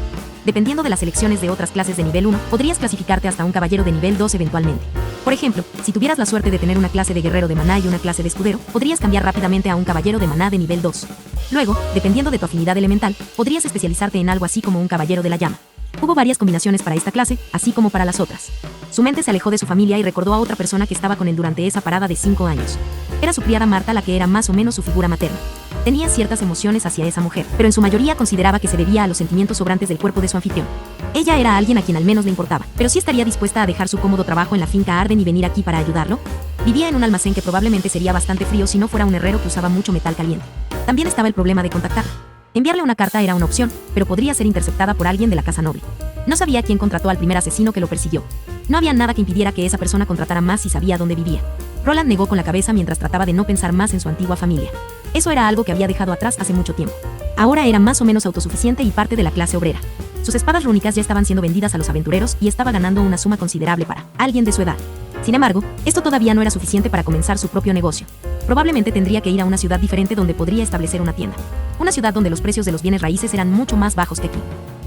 Dependiendo de las selecciones de otras clases de nivel 1, podrías clasificarte hasta un caballero de nivel 2 eventualmente. Por ejemplo, si tuvieras la suerte de tener una clase de guerrero de maná y una clase de escudero, podrías cambiar rápidamente a un caballero de maná de nivel 2. Luego, dependiendo de tu afinidad elemental, podrías especializarte en algo así como un caballero de la llama. Hubo varias combinaciones para esta clase, así como para las otras. Su mente se alejó de su familia y recordó a otra persona que estaba con él durante esa parada de 5 años. Era su criada Marta la que era más o menos su figura materna. Tenía ciertas emociones hacia esa mujer, pero en su mayoría consideraba que se debía a los sentimientos sobrantes del cuerpo de su anfitrión. Ella era alguien a quien al menos le importaba, pero sí estaría dispuesta a dejar su cómodo trabajo en la finca Arden y venir aquí para ayudarlo. Vivía en un almacén que probablemente sería bastante frío si no fuera un herrero que usaba mucho metal caliente. También estaba el problema de contactarla. Enviarle una carta era una opción, pero podría ser interceptada por alguien de la casa noble. No sabía quién contrató al primer asesino que lo persiguió. No había nada que impidiera que esa persona contratara más si sabía dónde vivía. Roland negó con la cabeza mientras trataba de no pensar más en su antigua familia. Eso era algo que había dejado atrás hace mucho tiempo. Ahora era más o menos autosuficiente y parte de la clase obrera. Sus espadas rúnicas ya estaban siendo vendidas a los aventureros y estaba ganando una suma considerable para alguien de su edad. Sin embargo, esto todavía no era suficiente para comenzar su propio negocio. Probablemente tendría que ir a una ciudad diferente donde podría establecer una tienda. Una ciudad donde los precios de los bienes raíces eran mucho más bajos que aquí.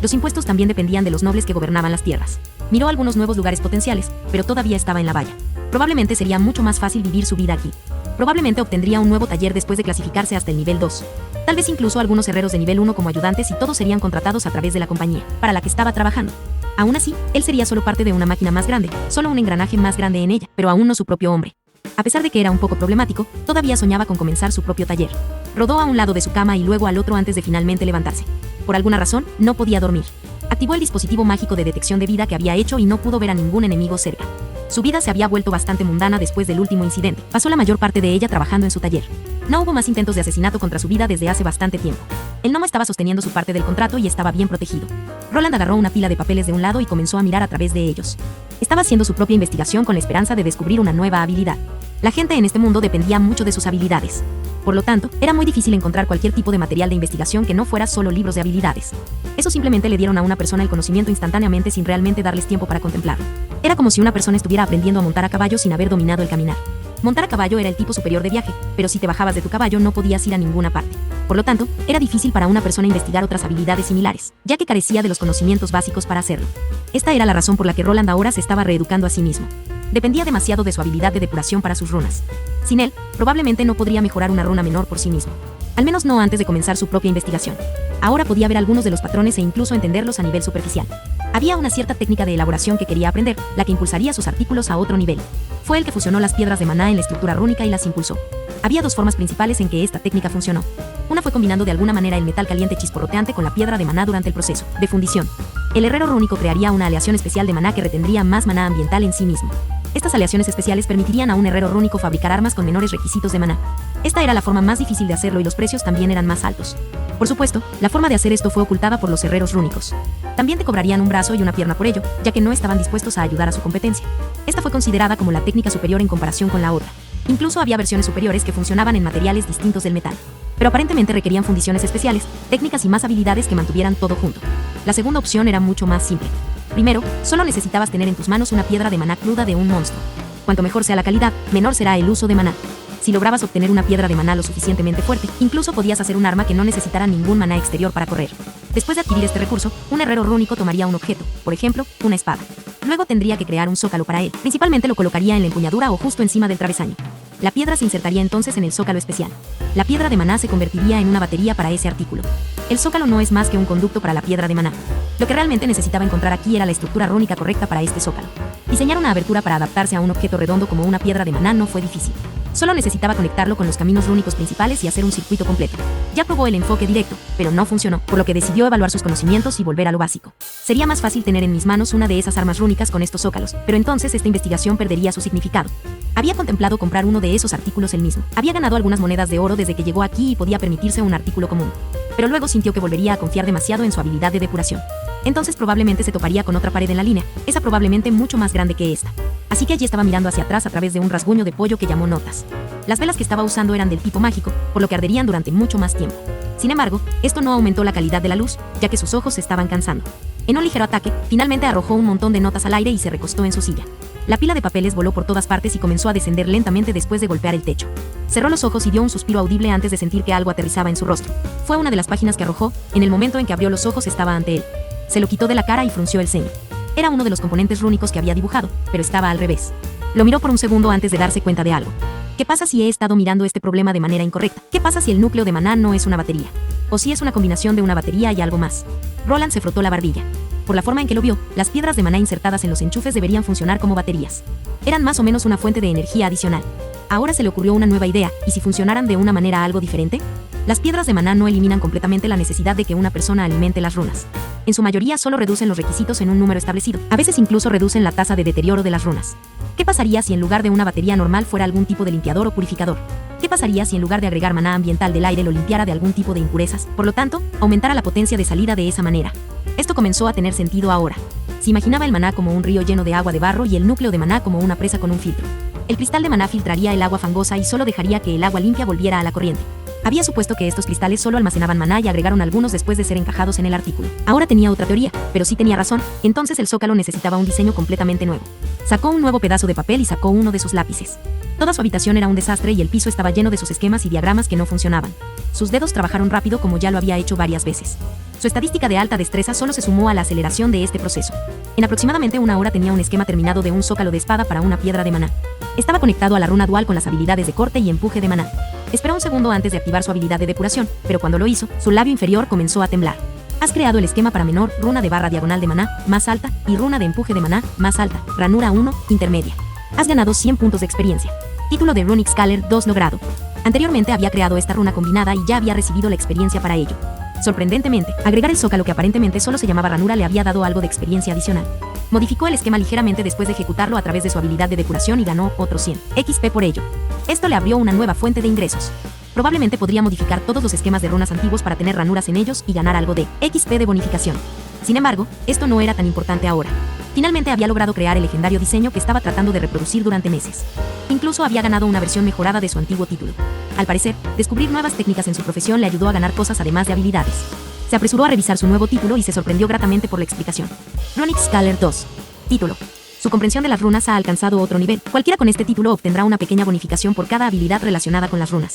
Los impuestos también dependían de los nobles que gobernaban las tierras. Miró algunos nuevos lugares potenciales, pero todavía estaba en la valla. Probablemente sería mucho más fácil vivir su vida aquí. Probablemente obtendría un nuevo taller después de clasificarse hasta el nivel 2. Tal vez incluso algunos herreros de nivel 1 como ayudantes y todos serían contratados a través de la compañía para la que estaba trabajando. Aún así, él sería solo parte de una máquina más grande, solo un engranaje más grande en ella, pero aún no su propio hombre. A pesar de que era un poco problemático, todavía soñaba con comenzar su propio taller. Rodó a un lado de su cama y luego al otro antes de finalmente levantarse. Por alguna razón, no podía dormir. Activó el dispositivo mágico de detección de vida que había hecho y no pudo ver a ningún enemigo cerca. Su vida se había vuelto bastante mundana después del último incidente. Pasó la mayor parte de ella trabajando en su taller. No hubo más intentos de asesinato contra su vida desde hace bastante tiempo. El gnomo estaba sosteniendo su parte del contrato y estaba bien protegido. Roland agarró una pila de papeles de un lado y comenzó a mirar a través de ellos. Estaba haciendo su propia investigación con la esperanza de descubrir una nueva habilidad. La gente en este mundo dependía mucho de sus habilidades. Por lo tanto, era muy difícil encontrar cualquier tipo de material de investigación que no fuera solo libros de habilidades. Eso simplemente le dieron a una persona el conocimiento instantáneamente sin realmente darles tiempo para contemplarlo. Era como si una persona estuviera aprendiendo a montar a caballo sin haber dominado el caminar. Montar a caballo era el tipo superior de viaje, pero si te bajabas de tu caballo no podías ir a ninguna parte. Por lo tanto, era difícil para una persona investigar otras habilidades similares, ya que carecía de los conocimientos básicos para hacerlo. Esta era la razón por la que Roland ahora se estaba reeducando a sí mismo. Dependía demasiado de su habilidad de depuración para sus runas. Sin él, probablemente no podría mejorar una runa menor por sí mismo. Al menos no antes de comenzar su propia investigación. Ahora podía ver algunos de los patrones e incluso entenderlos a nivel superficial. Había una cierta técnica de elaboración que quería aprender, la que impulsaría sus artículos a otro nivel. Fue el que fusionó las piedras de maná en la estructura rúnica y las impulsó. Había dos formas principales en que esta técnica funcionó. Una fue combinando de alguna manera el metal caliente chisporroteante con la piedra de maná durante el proceso de fundición. El herrero rúnico crearía una aleación especial de maná que retendría más maná ambiental en sí mismo. Estas aleaciones especiales permitirían a un herrero rúnico fabricar armas con menores requisitos de maná. Esta era la forma más difícil de hacerlo y los precios también eran más altos. Por supuesto, la forma de hacer esto fue ocultada por los herreros rúnicos. También te cobrarían un brazo y una pierna por ello, ya que no estaban dispuestos a ayudar a su competencia. Esta fue considerada como la técnica superior en comparación con la otra. Incluso había versiones superiores que funcionaban en materiales distintos del metal. Pero aparentemente requerían fundiciones especiales, técnicas y más habilidades que mantuvieran todo junto. La segunda opción era mucho más simple. Primero, solo necesitabas tener en tus manos una piedra de maná cruda de un monstruo. Cuanto mejor sea la calidad, menor será el uso de maná. Si lograbas obtener una piedra de maná lo suficientemente fuerte, incluso podías hacer un arma que no necesitara ningún maná exterior para correr. Después de adquirir este recurso, un herrero rúnico tomaría un objeto, por ejemplo, una espada. Luego tendría que crear un zócalo para él. Principalmente lo colocaría en la empuñadura o justo encima del travesaño. La piedra se insertaría entonces en el zócalo especial. La piedra de maná se convertiría en una batería para ese artículo. El zócalo no es más que un conducto para la piedra de maná. Lo que realmente necesitaba encontrar aquí era la estructura rúnica correcta para este zócalo. Diseñar una abertura para adaptarse a un objeto redondo como una piedra de maná no fue difícil. Solo necesitaba conectarlo con los caminos rúnicos principales y hacer un circuito completo. Ya probó el enfoque directo, pero no funcionó, por lo que decidió evaluar sus conocimientos y volver a lo básico. Sería más fácil tener en mis manos una de esas armas rúnicas con estos zócalos, pero entonces esta investigación perdería su significado. Había contemplado comprar uno de esos artículos él mismo. Había ganado algunas monedas de oro desde que llegó aquí y podía permitirse un artículo común. Pero luego sintió que volvería a confiar demasiado en su habilidad de depuración. Entonces probablemente se toparía con otra pared en la línea, esa probablemente mucho más grande que esta. Así que allí estaba mirando hacia atrás a través de un rasguño de pollo que llamó notas. Las velas que estaba usando eran del tipo mágico, por lo que arderían durante mucho más tiempo. Sin embargo, esto no aumentó la calidad de la luz, ya que sus ojos se estaban cansando. En un ligero ataque, finalmente arrojó un montón de notas al aire y se recostó en su silla. La pila de papeles voló por todas partes y comenzó a descender lentamente después de golpear el techo. Cerró los ojos y dio un suspiro audible antes de sentir que algo aterrizaba en su rostro. Fue una de las páginas que arrojó. En el momento en que abrió los ojos estaba ante él. Se lo quitó de la cara y frunció el ceño. Era uno de los componentes rúnicos que había dibujado, pero estaba al revés. Lo miró por un segundo antes de darse cuenta de algo. ¿Qué pasa si he estado mirando este problema de manera incorrecta? ¿Qué pasa si el núcleo de maná no es una batería? ¿O si es una combinación de una batería y algo más? Roland se frotó la barbilla. Por la forma en que lo vio, las piedras de maná insertadas en los enchufes deberían funcionar como baterías. Eran más o menos una fuente de energía adicional. Ahora se le ocurrió una nueva idea, ¿y si funcionaran de una manera algo diferente? Las piedras de maná no eliminan completamente la necesidad de que una persona alimente las runas. En su mayoría solo reducen los requisitos en un número establecido. A veces incluso reducen la tasa de deterioro de las runas. ¿Qué pasaría si en lugar de una batería normal fuera algún tipo de limpiador o purificador? ¿Qué pasaría si en lugar de agregar maná ambiental del aire lo limpiara de algún tipo de impurezas? Por lo tanto, aumentara la potencia de salida de esa manera. Esto comenzó a tener sentido ahora. Se imaginaba el maná como un río lleno de agua de barro y el núcleo de maná como una presa con un filtro. El cristal de maná filtraría el agua fangosa y solo dejaría que el agua limpia volviera a la corriente. Había supuesto que estos cristales solo almacenaban maná y agregaron algunos después de ser encajados en el artículo. Ahora tenía otra teoría, pero sí tenía razón, entonces el zócalo necesitaba un diseño completamente nuevo. Sacó un nuevo pedazo de papel y sacó uno de sus lápices. Toda su habitación era un desastre y el piso estaba lleno de sus esquemas y diagramas que no funcionaban. Sus dedos trabajaron rápido como ya lo había hecho varias veces. Su estadística de alta destreza solo se sumó a la aceleración de este proceso. En aproximadamente una hora tenía un esquema terminado de un zócalo de espada para una piedra de maná. Estaba conectado a la runa dual con las habilidades de corte y empuje de maná. Esperó un segundo antes de activar su habilidad de depuración, pero cuando lo hizo, su labio inferior comenzó a temblar. Has creado el esquema para menor, runa de barra diagonal de maná, más alta, y runa de empuje de maná, más alta, ranura 1, intermedia. Has ganado 100 puntos de experiencia. Título de Runic Scholar 2 logrado. Anteriormente había creado esta runa combinada y ya había recibido la experiencia para ello. Sorprendentemente, agregar el zócalo que aparentemente solo se llamaba ranura le había dado algo de experiencia adicional. Modificó el esquema ligeramente después de ejecutarlo a través de su habilidad de depuración y ganó otros 100 XP por ello. Esto le abrió una nueva fuente de ingresos. Probablemente podría modificar todos los esquemas de runas antiguos para tener ranuras en ellos y ganar algo de XP de bonificación. Sin embargo, esto no era tan importante ahora. Finalmente había logrado crear el legendario diseño que estaba tratando de reproducir durante meses. Incluso había ganado una versión mejorada de su antiguo título. Al parecer, descubrir nuevas técnicas en su profesión le ayudó a ganar cosas además de habilidades. Se apresuró a revisar su nuevo título y se sorprendió gratamente por la explicación. Runic Scholar 2. Título. Su comprensión de las runas ha alcanzado otro nivel. Cualquiera con este título obtendrá una pequeña bonificación por cada habilidad relacionada con las runas.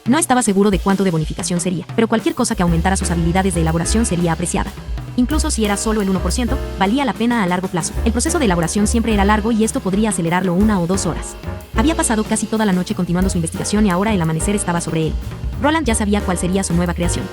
No estaba seguro de cuánto de bonificación sería, pero cualquier cosa que aumentara sus habilidades de elaboración sería apreciada. Incluso si era solo el 1%, valía la pena a largo plazo. El proceso de elaboración siempre era largo y esto podría acelerarlo 1 o 2 horas. Había pasado casi toda la noche continuando su investigación y ahora el amanecer estaba sobre él. Roland ya sabía cuál sería su nueva creación.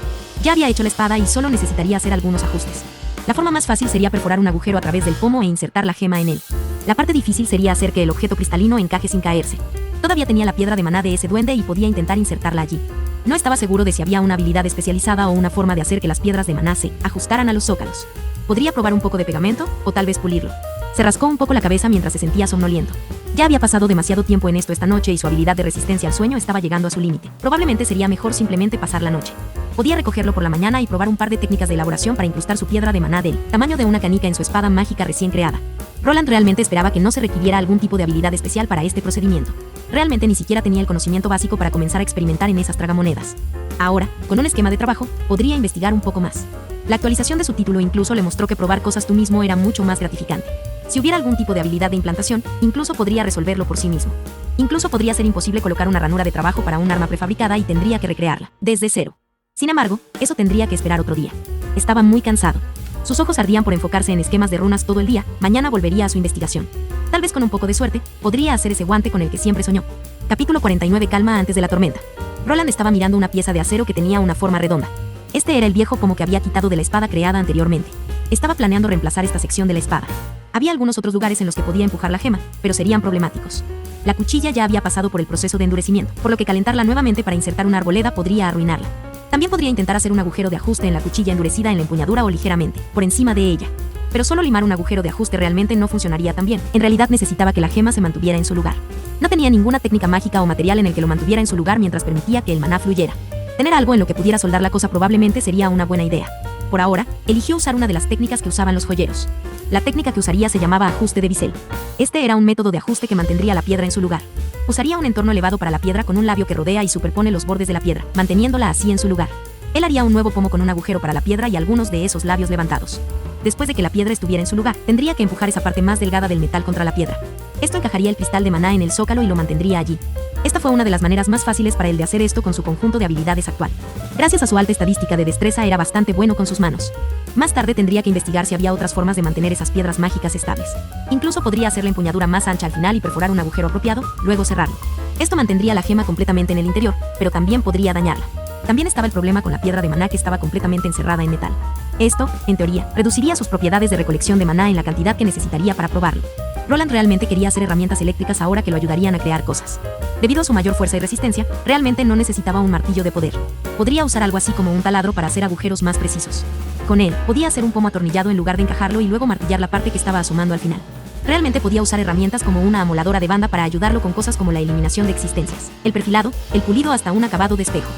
Ya había hecho la espada y solo necesitaría hacer algunos ajustes. La forma más fácil sería perforar un agujero a través del pomo e insertar la gema en él. La parte difícil sería hacer que el objeto cristalino encaje sin caerse. Todavía tenía la piedra de maná de ese duende y podía intentar insertarla allí. No estaba seguro de si había una habilidad especializada o una forma de hacer que las piedras de maná se ajustaran a los zócalos. Podría probar un poco de pegamento, o tal vez pulirlo. Se rascó un poco la cabeza mientras se sentía somnoliento. Ya había pasado demasiado tiempo en esto esta noche y su habilidad de resistencia al sueño estaba llegando a su límite. Probablemente sería mejor simplemente pasar la noche. Podía recogerlo por la mañana y probar un par de técnicas de elaboración para incrustar su piedra de maná del tamaño de una canica en su espada mágica recién creada. Roland realmente esperaba que no se requiriera algún tipo de habilidad especial para este procedimiento. Realmente ni siquiera tenía el conocimiento básico para comenzar a experimentar en esas tragamonedas. Ahora, con un esquema de trabajo, podría investigar un poco más. La actualización de su título incluso le mostró que probar cosas tú mismo era mucho más gratificante. Si hubiera algún tipo de habilidad de implantación, incluso podría resolverlo por sí mismo. Incluso podría ser imposible colocar una ranura de trabajo para un arma prefabricada y tendría que recrearla, desde cero. Sin embargo, eso tendría que esperar otro día. Estaba muy cansado. Sus ojos ardían por enfocarse en esquemas de runas todo el día. Mañana volvería a su investigación. Tal vez con un poco de suerte, podría hacer ese guante con el que siempre soñó. Capítulo 49. Calma antes de la tormenta. Roland estaba mirando una pieza de acero que tenía una forma redonda. Este era el viejo pomo que había quitado de la espada creada anteriormente. Estaba planeando reemplazar esta sección de la espada. Había algunos otros lugares en los que podía empujar la gema, pero serían problemáticos. La cuchilla ya había pasado por el proceso de endurecimiento, por lo que calentarla nuevamente para insertar una arboleda podría arruinarla. También podría intentar hacer un agujero de ajuste en la cuchilla endurecida en la empuñadura o ligeramente, por encima de ella. Pero solo limar un agujero de ajuste realmente no funcionaría tan bien. En realidad necesitaba que la gema se mantuviera en su lugar. No tenía ninguna técnica mágica o material en el que lo mantuviera en su lugar mientras permitía que el maná fluyera. Tener algo en lo que pudiera soldar la cosa probablemente sería una buena idea. Por ahora, eligió usar una de las técnicas que usaban los joyeros. La técnica que usaría se llamaba ajuste de bisel. Este era un método de ajuste que mantendría la piedra en su lugar. Usaría un entorno elevado para la piedra con un labio que rodea y superpone los bordes de la piedra, manteniéndola así en su lugar. Él haría un nuevo pomo con un agujero para la piedra y algunos de esos labios levantados. Después de que la piedra estuviera en su lugar, tendría que empujar esa parte más delgada del metal contra la piedra. Esto encajaría el cristal de maná en el zócalo y lo mantendría allí. Esta fue una de las maneras más fáciles para él de hacer esto con su conjunto de habilidades actual. Gracias a su alta estadística de destreza era bastante bueno con sus manos. Más tarde tendría que investigar si había otras formas de mantener esas piedras mágicas estables. Incluso podría hacer la empuñadura más ancha al final y perforar un agujero apropiado, luego cerrarlo. Esto mantendría la gema completamente en el interior, pero también podría dañarla. También estaba el problema con la piedra de maná que estaba completamente encerrada en metal. Esto, en teoría, reduciría sus propiedades de recolección de maná en la cantidad que necesitaría para probarlo. Roland realmente quería hacer herramientas eléctricas ahora que lo ayudarían a crear cosas. Debido a su mayor fuerza y resistencia, realmente no necesitaba un martillo de poder. Podría usar algo así como un taladro para hacer agujeros más precisos. Con él, podía hacer un pomo atornillado en lugar de encajarlo y luego martillar la parte que estaba asomando al final. Realmente podía usar herramientas como una amoladora de banda para ayudarlo con cosas como la eliminación de existencias, el perfilado, el pulido hasta un acabado de espejo.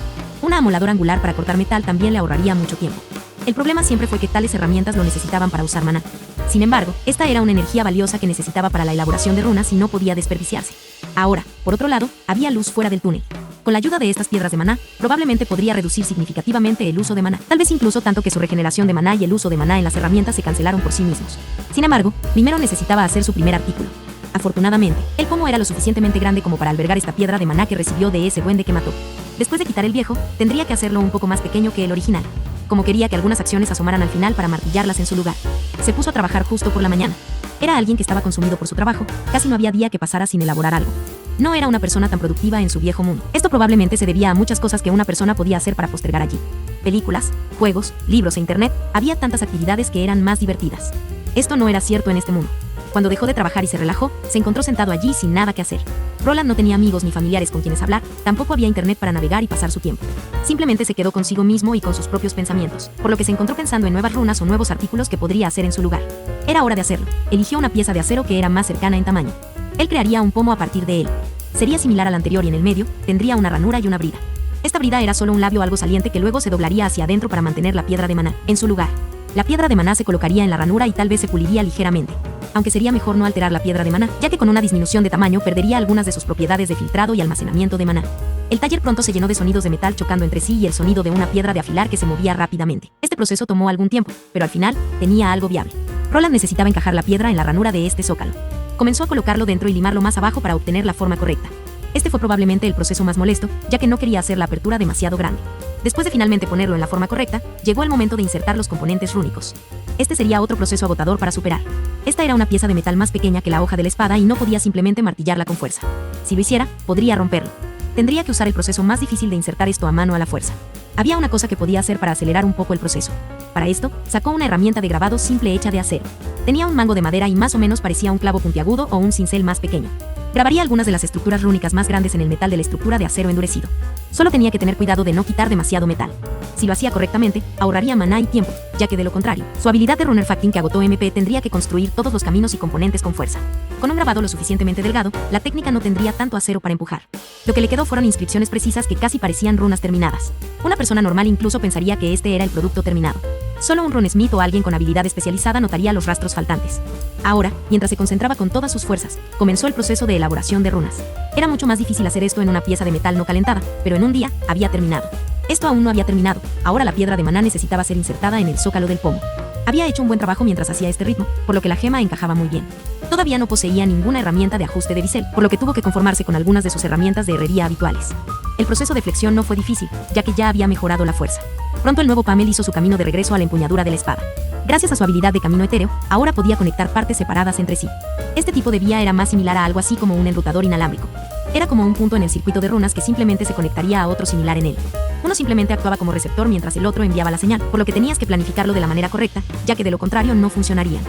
Una amoladora angular para cortar metal también le ahorraría mucho tiempo. El problema siempre fue que tales herramientas lo necesitaban para usar maná. Sin embargo, esta era una energía valiosa que necesitaba para la elaboración de runas y no podía desperdiciarse. Ahora, por otro lado, había luz fuera del túnel. Con la ayuda de estas piedras de maná, probablemente podría reducir significativamente el uso de maná, tal vez incluso tanto que su regeneración de maná y el uso de maná en las herramientas se cancelaron por sí mismos. Sin embargo, primero necesitaba hacer su primer artículo. Afortunadamente, el pomo era lo suficientemente grande como para albergar esta piedra de maná que recibió de ese duende que mató. Después de quitar el viejo, tendría que hacerlo un poco más pequeño que el original. Como quería que algunas acciones asomaran al final para martillarlas en su lugar. Se puso a trabajar justo por la mañana. Era alguien que estaba consumido por su trabajo, casi no había día que pasara sin elaborar algo. No era una persona tan productiva en su viejo mundo. Esto probablemente se debía a muchas cosas que una persona podía hacer para postergar allí. Películas, juegos, libros e internet, había tantas actividades que eran más divertidas. Esto no era cierto en este mundo. Cuando dejó de trabajar y se relajó, se encontró sentado allí sin nada que hacer. Roland no tenía amigos ni familiares con quienes hablar, tampoco había internet para navegar y pasar su tiempo. Simplemente se quedó consigo mismo y con sus propios pensamientos, por lo que se encontró pensando en nuevas runas o nuevos artículos que podría hacer en su lugar. Era hora de hacerlo. Eligió una pieza de acero que era más cercana en tamaño. Él crearía un pomo a partir de él. Sería similar al anterior y en el medio, tendría una ranura y una brida. Esta brida era solo un labio algo saliente que luego se doblaría hacia adentro para mantener la piedra de maná en su lugar. La piedra de maná se colocaría en la ranura y tal vez se puliría ligeramente. Aunque sería mejor no alterar la piedra de maná, ya que con una disminución de tamaño perdería algunas de sus propiedades de filtrado y almacenamiento de maná. El taller pronto se llenó de sonidos de metal chocando entre sí y el sonido de una piedra de afilar que se movía rápidamente. Este proceso tomó algún tiempo, pero al final, tenía algo viable. Roland necesitaba encajar la piedra en la ranura de este zócalo. Comenzó a colocarlo dentro y limarlo más abajo para obtener la forma correcta. Este fue probablemente el proceso más molesto, ya que no quería hacer la apertura demasiado grande. Después de finalmente ponerlo en la forma correcta, llegó el momento de insertar los componentes rúnicos. Este sería otro proceso agotador para superar. Esta era una pieza de metal más pequeña que la hoja de la espada y no podía simplemente martillarla con fuerza. Si lo hiciera, podría romperlo. Tendría que usar el proceso más difícil de insertar esto a mano a la fuerza. Había una cosa que podía hacer para acelerar un poco el proceso. Para esto, sacó una herramienta de grabado simple hecha de acero. Tenía un mango de madera y más o menos parecía un clavo puntiagudo o un cincel más pequeño. Grabaría algunas de las estructuras rúnicas más grandes en el metal de la estructura de acero endurecido. Solo tenía que tener cuidado de no quitar demasiado metal. Si lo hacía correctamente, ahorraría maná y tiempo, ya que de lo contrario, su habilidad de runner facting que agotó MP tendría que construir todos los caminos y componentes con fuerza. Con un grabado lo suficientemente delgado, la técnica no tendría tanto acero para empujar. Lo que le quedó fueron inscripciones precisas que casi parecían runas terminadas. Una persona normal incluso pensaría que este era el producto terminado. Solo un runesmith o alguien con habilidad especializada notaría los rastros faltantes. Ahora, mientras se concentraba con todas sus fuerzas, comenzó el proceso de elaboración de runas. Era mucho más difícil hacer esto en una pieza de metal no calentada, pero en un día, había terminado. Esto aún no había terminado, ahora la piedra de maná necesitaba ser insertada en el zócalo del pomo. Había hecho un buen trabajo mientras hacía este ritmo, por lo que la gema encajaba muy bien. Todavía no poseía ninguna herramienta de ajuste de bisel, por lo que tuvo que conformarse con algunas de sus herramientas de herrería habituales. El proceso de flexión no fue difícil, ya que ya había mejorado la fuerza. Pronto el nuevo Pamel hizo su camino de regreso a la empuñadura de la espada. Gracias a su habilidad de camino etéreo, ahora podía conectar partes separadas entre sí. Este tipo de vía era más similar a algo así como un enrutador inalámbrico. Era como un punto en el circuito de runas que simplemente se conectaría a otro similar en él. Uno simplemente actuaba como receptor mientras el otro enviaba la señal, por lo que tenías que planificarlo de la manera correcta, ya que de lo contrario no funcionarían.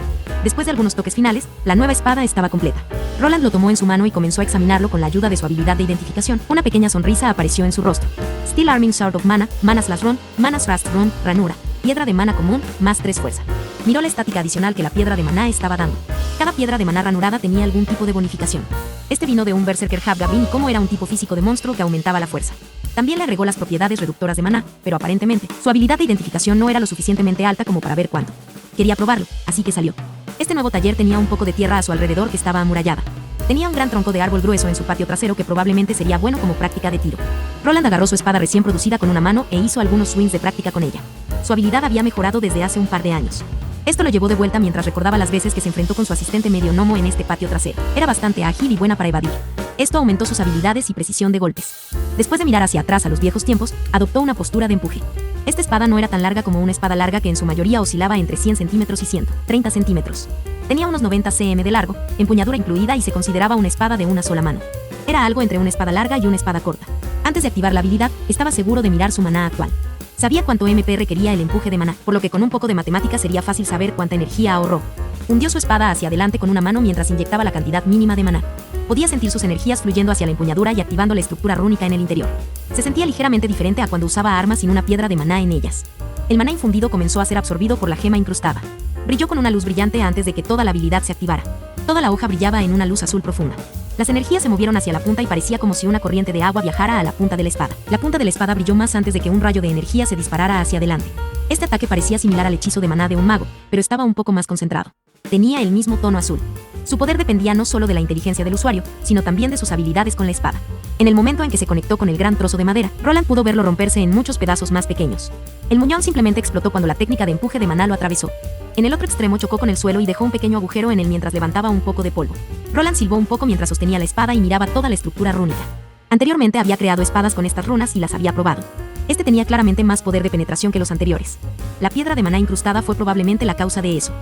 Después de algunos toques finales, la nueva espada estaba completa. Roland lo tomó en su mano y comenzó a examinarlo con la ayuda de su habilidad de identificación. Una pequeña sonrisa apareció en su rostro. Steel Arming Sword of Mana, Mana Slash Run, Mana Thrust Run, ranura. Piedra de mana común, más 3 fuerza. Miró la estática adicional que la piedra de maná estaba dando. Cada piedra de maná ranurada tenía algún tipo de bonificación. Este vino de un Berserker Hobgoblin y cómo era un tipo físico de monstruo que aumentaba la fuerza. También le agregó las propiedades reductoras de maná, pero aparentemente, su habilidad de identificación no era lo suficientemente alta como para ver cuánto. Quería probarlo, así que salió. Este nuevo taller tenía un poco de tierra a su alrededor que estaba amurallada. Tenía un gran tronco de árbol grueso en su patio trasero que probablemente sería bueno como práctica de tiro. Roland agarró su espada recién producida con una mano e hizo algunos swings de práctica con ella. Su habilidad había mejorado desde hace un par de años. Esto lo llevó de vuelta mientras recordaba las veces que se enfrentó con su asistente medio gnomo en este patio trasero. Era bastante ágil y buena para evadir. Esto aumentó sus habilidades y precisión de golpes. Después de mirar hacia atrás a los viejos tiempos, adoptó una postura de empuje. Esta espada no era tan larga como una espada larga que en su mayoría oscilaba entre 100 centímetros y 130 centímetros. Tenía unos 90 cm de largo, empuñadura incluida y se consideraba una espada de una sola mano. Era algo entre una espada larga y una espada corta. Antes de activar la habilidad, estaba seguro de mirar su maná actual. Sabía cuánto MP requería el empuje de maná, por lo que con un poco de matemática sería fácil saber cuánta energía ahorró. Hundió su espada hacia adelante con una mano mientras inyectaba la cantidad mínima de maná. Podía sentir sus energías fluyendo hacia la empuñadura y activando la estructura rúnica en el interior. Se sentía ligeramente diferente a cuando usaba armas sin una piedra de maná en ellas. El maná infundido comenzó a ser absorbido por la gema incrustada. Brilló con una luz brillante antes de que toda la habilidad se activara. Toda la hoja brillaba en una luz azul profunda. Las energías se movieron hacia la punta y parecía como si una corriente de agua viajara a la punta de la espada. La punta de la espada brilló más antes de que un rayo de energía se disparara hacia adelante. Este ataque parecía similar al hechizo de maná de un mago, pero estaba un poco más concentrado. Tenía el mismo tono azul. Su poder dependía no solo de la inteligencia del usuario, sino también de sus habilidades con la espada. En el momento en que se conectó con el gran trozo de madera, Roland pudo verlo romperse en muchos pedazos más pequeños. El muñón simplemente explotó cuando la técnica de empuje de maná lo atravesó. En el otro extremo chocó con el suelo y dejó un pequeño agujero en él mientras levantaba un poco de polvo. Roland silbó un poco mientras sostenía la espada y miraba toda la estructura rúnica. Anteriormente había creado espadas con estas runas y las había probado. Este tenía claramente más poder de penetración que los anteriores. La piedra de maná incrustada fue probablemente la causa de eso.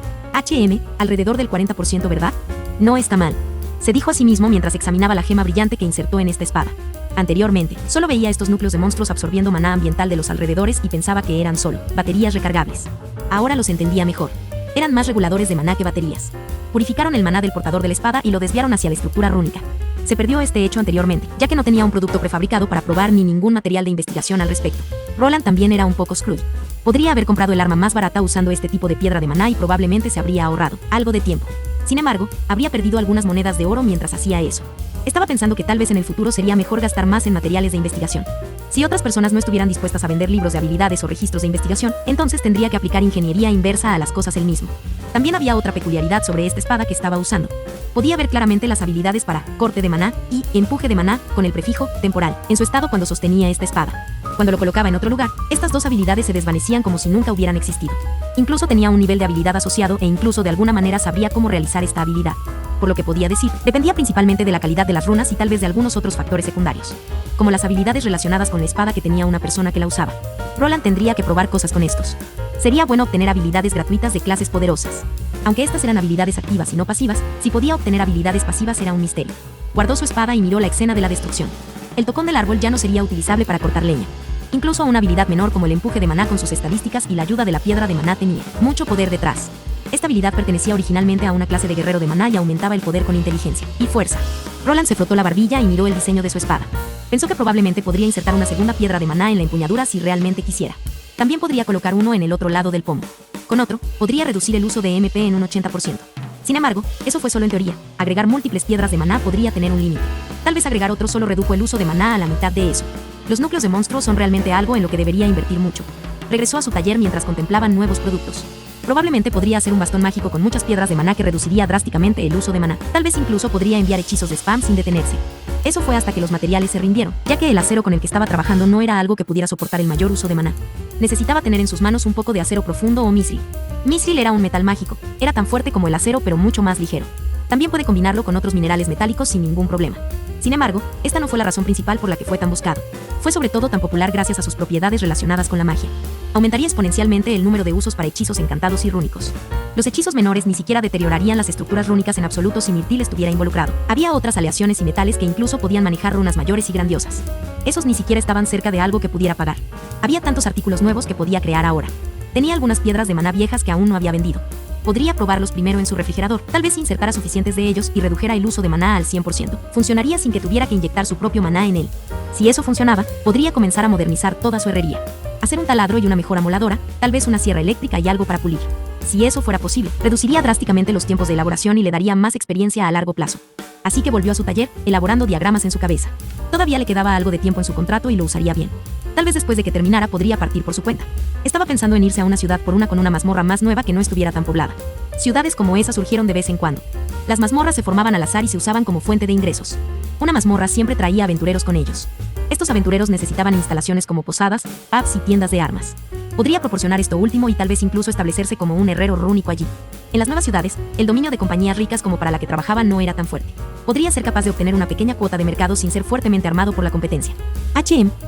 alrededor del 40%, ¿verdad? No está mal. Se dijo a sí mismo mientras examinaba la gema brillante que insertó en esta espada. Anteriormente, solo veía estos núcleos de monstruos absorbiendo maná ambiental de los alrededores y pensaba que eran solo baterías recargables. Ahora los entendía mejor. Eran más reguladores de maná que baterías. Purificaron el maná del portador de la espada y lo desviaron hacia la estructura rúnica. Se perdió este hecho anteriormente, ya que no tenía un producto prefabricado para probar ni ningún material de investigación al respecto. Roland también era un poco screwed. Podría haber comprado el arma más barata usando este tipo de piedra de maná y probablemente se habría ahorrado algo de tiempo. Sin embargo, habría perdido algunas monedas de oro mientras hacía eso. Estaba pensando que tal vez en el futuro sería mejor gastar más en materiales de investigación. Si otras personas no estuvieran dispuestas a vender libros de habilidades o registros de investigación, entonces tendría que aplicar ingeniería inversa a las cosas él mismo. También había otra peculiaridad sobre esta espada que estaba usando. Podía ver claramente las habilidades para corte de maná y empuje de maná con el prefijo temporal en su estado cuando sostenía esta espada. Cuando lo colocaba en otro lugar, estas dos habilidades se desvanecían como si nunca hubieran existido. Incluso tenía un nivel de habilidad asociado e incluso de alguna manera sabría cómo realizar esta habilidad. Por lo que podía decir, dependía principalmente de la calidad de las runas y tal vez de algunos otros factores secundarios, como las habilidades relacionadas con la espada que tenía una persona que la usaba. Roland tendría que probar cosas con estos. Sería bueno obtener habilidades gratuitas de clases poderosas. Aunque estas eran habilidades activas y no pasivas, si podía obtener habilidades pasivas era un misterio. Guardó su espada y miró la escena de la destrucción. El tocón del árbol ya no sería utilizable para cortar leña. Incluso una habilidad menor como el empuje de maná con sus estadísticas y la ayuda de la piedra de maná tenía mucho poder detrás. Esta habilidad pertenecía originalmente a una clase de guerrero de maná y aumentaba el poder con inteligencia y fuerza. Roland se frotó la barbilla y miró el diseño de su espada. Pensó que probablemente podría insertar una segunda piedra de maná en la empuñadura si realmente quisiera. También podría colocar uno en el otro lado del pomo. Con otro, podría reducir el uso de MP en un 80%. Sin embargo, eso fue solo en teoría. Agregar múltiples piedras de maná podría tener un límite. Tal vez agregar otro solo redujo el uso de maná a la mitad de eso. Los núcleos de monstruos son realmente algo en lo que debería invertir mucho. Regresó a su taller mientras contemplaban nuevos productos. Probablemente podría hacer un bastón mágico con muchas piedras de maná que reduciría drásticamente el uso de maná. Tal vez incluso podría enviar hechizos de spam sin detenerse. Eso fue hasta que los materiales se rindieron, ya que el acero con el que estaba trabajando no era algo que pudiera soportar el mayor uso de maná. Necesitaba tener en sus manos un poco de acero profundo o mithril. Mithril era un metal mágico, era tan fuerte como el acero pero mucho más ligero. También puede combinarlo con otros minerales metálicos sin ningún problema. Sin embargo, esta no fue la razón principal por la que fue tan buscado. Fue sobre todo tan popular gracias a sus propiedades relacionadas con la magia. Aumentaría exponencialmente el número de usos para hechizos encantados y rúnicos. Los hechizos menores ni siquiera deteriorarían las estructuras rúnicas en absoluto si Myrtil estuviera involucrado. Había otras aleaciones y metales que incluso podían manejar runas mayores y grandiosas. Esos ni siquiera estaban cerca de algo que pudiera pagar. Había tantos artículos nuevos que podía crear ahora. Tenía algunas piedras de maná viejas que aún no había vendido. Podría probarlos primero en su refrigerador, tal vez insertara suficientes de ellos y redujera el uso de maná al 100%. Funcionaría sin que tuviera que inyectar su propio maná en él. Si eso funcionaba, podría comenzar a modernizar toda su herrería. Hacer un taladro y una mejor amoladora, tal vez una sierra eléctrica y algo para pulir. Si eso fuera posible, reduciría drásticamente los tiempos de elaboración y le daría más experiencia a largo plazo. Así que volvió a su taller, elaborando diagramas en su cabeza. Todavía le quedaba algo de tiempo en su contrato y lo usaría bien. Tal vez después de que terminara podría partir por su cuenta. Estaba pensando en irse a una ciudad con una mazmorra más nueva que no estuviera tan poblada. Ciudades como esa surgieron de vez en cuando. Las mazmorras se formaban al azar y se usaban como fuente de ingresos. Una mazmorra siempre traía aventureros con ellos. Estos aventureros necesitaban instalaciones como posadas, pubs y tiendas de armas. Podría proporcionar esto último y tal vez incluso establecerse como un herrero rúnico allí. En las nuevas ciudades, el dominio de compañías ricas como para la que trabajaba no era tan fuerte. Podría ser capaz de obtener una pequeña cuota de mercado sin ser fuertemente armado por la competencia.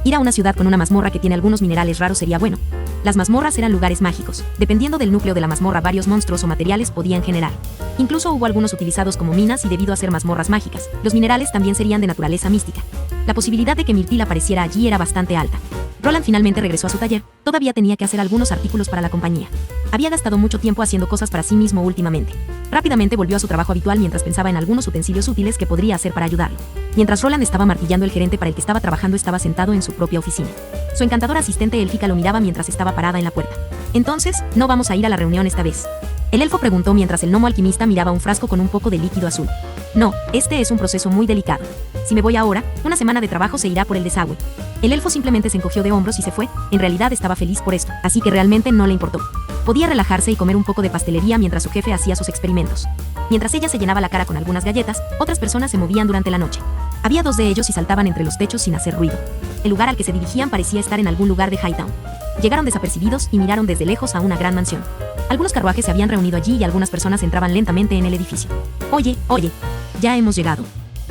Ir a una ciudad con una mazmorra que tiene algunos minerales raros sería bueno. Las mazmorras eran lugares mágicos. Dependiendo del núcleo de la mazmorra, varios monstruos o materiales podían generar. Incluso hubo algunos utilizados como minas y debido a ser mazmorras mágicas, los minerales también serían de naturaleza mística. La posibilidad de que Myrtil apareciera allí era bastante alta. Roland finalmente regresó a su taller. Todavía tenía que hacer algunos artículos para la compañía. Había gastado mucho tiempo haciendo cosas para sí mismo últimamente. Rápidamente volvió a su trabajo habitual mientras pensaba en algunos utensilios útiles que podría hacer para ayudarlo. Mientras Roland estaba martillando, el gerente para el que estaba trabajando estaba sentado en su propia oficina. Su encantadora asistente élfica lo miraba mientras estaba parada en la puerta. Entonces, ¿no vamos a ir a la reunión esta vez?, el elfo preguntó mientras el gnomo alquimista miraba un frasco con un poco de líquido azul. No, este es un proceso muy delicado. Si me voy ahora, una semana de trabajo se irá por el desagüe. El elfo simplemente se encogió de hombros y se fue. En realidad estaba feliz por esto, así que realmente no le importó. Podía relajarse y comer un poco de pastelería mientras su jefe hacía sus experimentos. Mientras ella se llenaba la cara con algunas galletas, otras personas se movían durante la noche. Había 2 de ellos y saltaban entre los techos sin hacer ruido. El lugar al que se dirigían parecía estar en algún lugar de Hightown. Llegaron desapercibidos y miraron desde lejos a una gran mansión. Algunos carruajes se habían reunido allí y algunas personas entraban lentamente en el edificio. Oye, ya hemos llegado.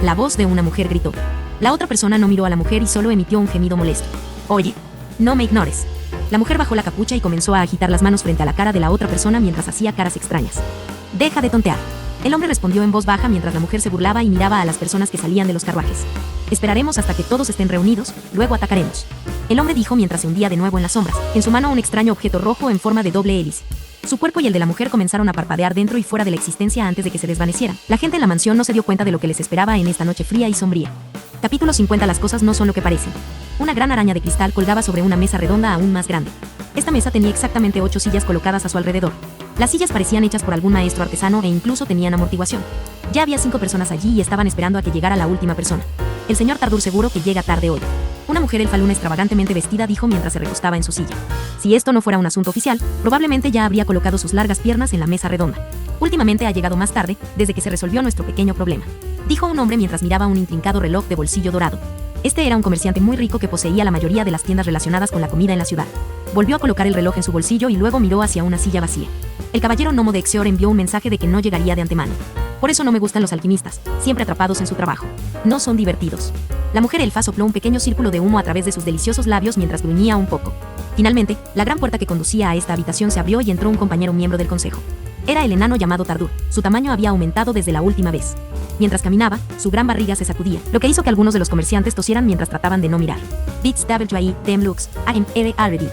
La voz de una mujer gritó. La otra persona no miró a la mujer y solo emitió un gemido molesto. Oye, no me ignores. La mujer bajó la capucha y comenzó a agitar las manos frente a la cara de la otra persona mientras hacía caras extrañas. Deja de tontear. El hombre respondió en voz baja mientras la mujer se burlaba y miraba a las personas que salían de los carruajes. Esperaremos hasta que todos estén reunidos, luego atacaremos. El hombre dijo mientras se hundía de nuevo en las sombras, en su mano un extraño objeto rojo en forma de doble hélice. Su cuerpo y el de la mujer comenzaron a parpadear dentro y fuera de la existencia antes de que se desvanecieran. La gente en la mansión no se dio cuenta de lo que les esperaba en esta noche fría y sombría. Capítulo 50. Las cosas no son lo que parecen. Una gran araña de cristal colgaba sobre una mesa redonda aún más grande. Esta mesa tenía exactamente 8 sillas colocadas a su alrededor. Las sillas parecían hechas por algún maestro artesano e incluso tenían amortiguación. Ya había 5 personas allí y estaban esperando a que llegara la última persona. El señor Tardur seguro que llega tarde hoy. Una mujer elfaluna extravagantemente vestida dijo mientras se recostaba en su silla. Si esto no fuera un asunto oficial, probablemente ya habría colocado sus largas piernas en la mesa redonda. Últimamente ha llegado más tarde, desde que se resolvió nuestro pequeño problema, dijo un hombre mientras miraba un intrincado reloj de bolsillo dorado. Este era un comerciante muy rico que poseía la mayoría de las tiendas relacionadas con la comida en la ciudad. Volvió a colocar el reloj en su bolsillo y luego miró hacia una silla vacía. El caballero gnomo de Exeor envió un mensaje de que no llegaría de antemano. Por eso no me gustan los alquimistas, siempre atrapados en su trabajo. No son divertidos. La mujer elfa sopló un pequeño círculo de humo a través de sus deliciosos labios mientras gruñía un poco. Finalmente, la gran puerta que conducía a esta habitación se abrió y entró un compañero miembro del consejo. Era el enano llamado Tardur. Su tamaño había aumentado desde la última vez. Mientras caminaba, su gran barriga se sacudía, lo que hizo que algunos de los comerciantes tosieran mientras trataban de no mirar. Bits WI, Dem Lux, AM, already.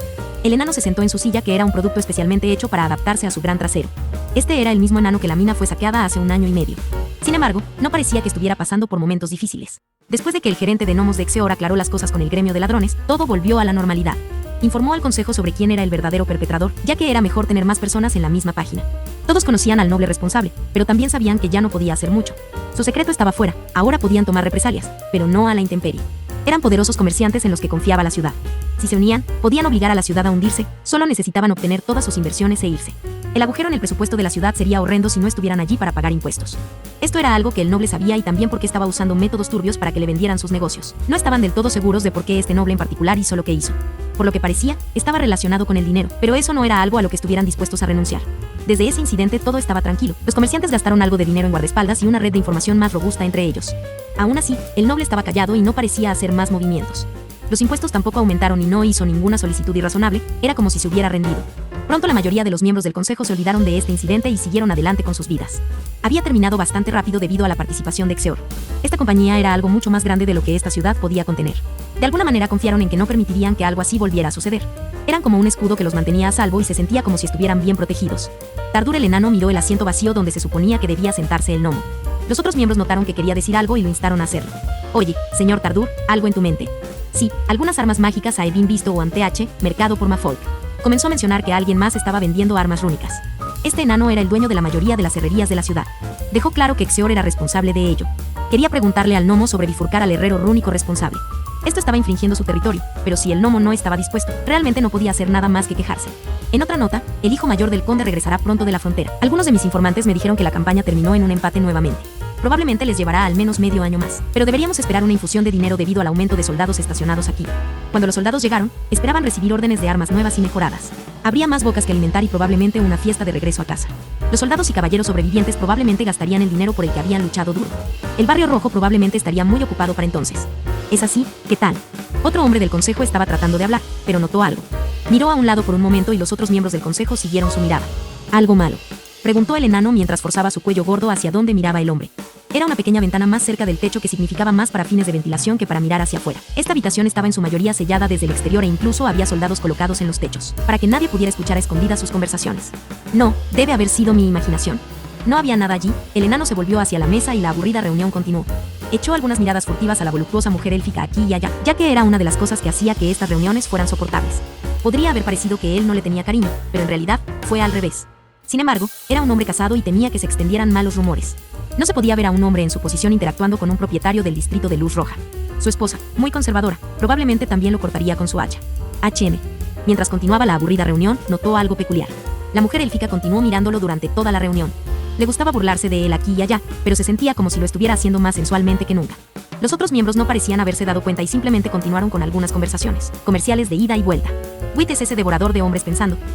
El enano se sentó en su silla, que era un producto especialmente hecho para adaptarse a su gran trasero. Este era el mismo enano que la mina fue saqueada hace 1 año y medio. Sin embargo, no parecía que estuviera pasando por momentos difíciles. Después de que el gerente de gnomos de Exeor aclaró las cosas con el gremio de ladrones, todo volvió a la normalidad. Informó al consejo sobre quién era el verdadero perpetrador, ya que era mejor tener más personas en la misma página. Todos conocían al noble responsable, pero también sabían que ya no podía hacer mucho. Su secreto estaba fuera, ahora podían tomar represalias, pero no a la intemperie. Eran poderosos comerciantes en los que confiaba la ciudad. Si se unían, podían obligar a la ciudad a hundirse, solo necesitaban obtener todas sus inversiones e irse. El agujero en el presupuesto de la ciudad sería horrendo si no estuvieran allí para pagar impuestos. Esto era algo que el noble sabía, y también porque estaba usando métodos turbios para que le vendieran sus negocios. No estaban del todo seguros de por qué este noble en particular hizo lo que hizo. Por lo que parecía, estaba relacionado con el dinero, pero eso no era algo a lo que estuvieran dispuestos a renunciar. Desde ese incidente todo estaba tranquilo. Los comerciantes gastaron algo de dinero en guardaespaldas y una red de información más robusta entre ellos. Aún así, el noble estaba callado y no parecía hacer más movimientos. Los impuestos tampoco aumentaron y no hizo ninguna solicitud irrazonable, era como si se hubiera rendido. Pronto la mayoría de los miembros del consejo se olvidaron de este incidente y siguieron adelante con sus vidas. Había terminado bastante rápido debido a la participación de Exeor. Esta compañía era algo mucho más grande de lo que esta ciudad podía contener. De alguna manera confiaron en que no permitirían que algo así volviera a suceder. Eran como un escudo que los mantenía a salvo y se sentía como si estuvieran bien protegidos. Tardur el enano miró el asiento vacío donde se suponía que debía sentarse el gnomo. Los otros miembros notaron que quería decir algo y lo instaron a hacerlo. Oye, señor Tardur, ¿algo en tu mente? Sí, algunas armas mágicas a Evin visto o ante H, mercado por Mafolk. Comenzó a mencionar que alguien más estaba vendiendo armas rúnicas. Este enano era el dueño de la mayoría de las herrerías de la ciudad. Dejó claro que Exeor era responsable de ello. Quería preguntarle al gnomo sobre bifurcar al herrero rúnico responsable. Esto estaba infringiendo su territorio, pero si el gnomo no estaba dispuesto, realmente no podía hacer nada más que quejarse. En otra nota, el hijo mayor del conde regresará pronto de la frontera. Algunos de mis informantes me dijeron que la campaña terminó en un empate nuevamente. Probablemente les llevará al menos medio año más, pero deberíamos esperar una infusión de dinero debido al aumento de soldados estacionados aquí. Cuando los soldados llegaron, esperaban recibir órdenes de armas nuevas y mejoradas. Habría más bocas que alimentar y probablemente una fiesta de regreso a casa. Los soldados y caballeros sobrevivientes probablemente gastarían el dinero por el que habían luchado duro. El barrio rojo probablemente estaría muy ocupado para entonces. ¿Es así? ¿Qué tal? Otro hombre del consejo estaba tratando de hablar, pero notó algo. Miró a un lado por un momento y los otros miembros del consejo siguieron su mirada. ¿Algo malo?, preguntó el enano mientras forzaba su cuello gordo hacia donde miraba el hombre. Era una pequeña ventana más cerca del techo que significaba más para fines de ventilación que para mirar hacia afuera. Esta habitación estaba en su mayoría sellada desde el exterior e incluso había soldados colocados en los techos, para que nadie pudiera escuchar a escondidas sus conversaciones. No, debe haber sido mi imaginación. No había nada allí. El enano se volvió hacia la mesa y la aburrida reunión continuó. Echó algunas miradas furtivas a la voluptuosa mujer élfica aquí y allá, ya que era una de las cosas que hacía que estas reuniones fueran soportables. Podría haber parecido que él no le tenía cariño, pero en realidad fue al revés. Sin embargo, era un hombre casado y temía que se extendieran malos rumores. No se podía ver a un hombre en su posición interactuando con un propietario del distrito de Luz Roja. Su esposa, muy conservadora, probablemente también lo cortaría con su hacha. HM. Mientras continuaba la aburrida reunión, notó algo peculiar. La mujer élfica continuó mirándolo durante toda la reunión. Le gustaba burlarse de él aquí y allá, pero se sentía como si lo estuviera haciendo más sensualmente que nunca. Los otros miembros no parecían haberse dado cuenta y simplemente continuaron con algunas conversaciones comerciales de ida y vuelta. Witt es ese devorador de hombres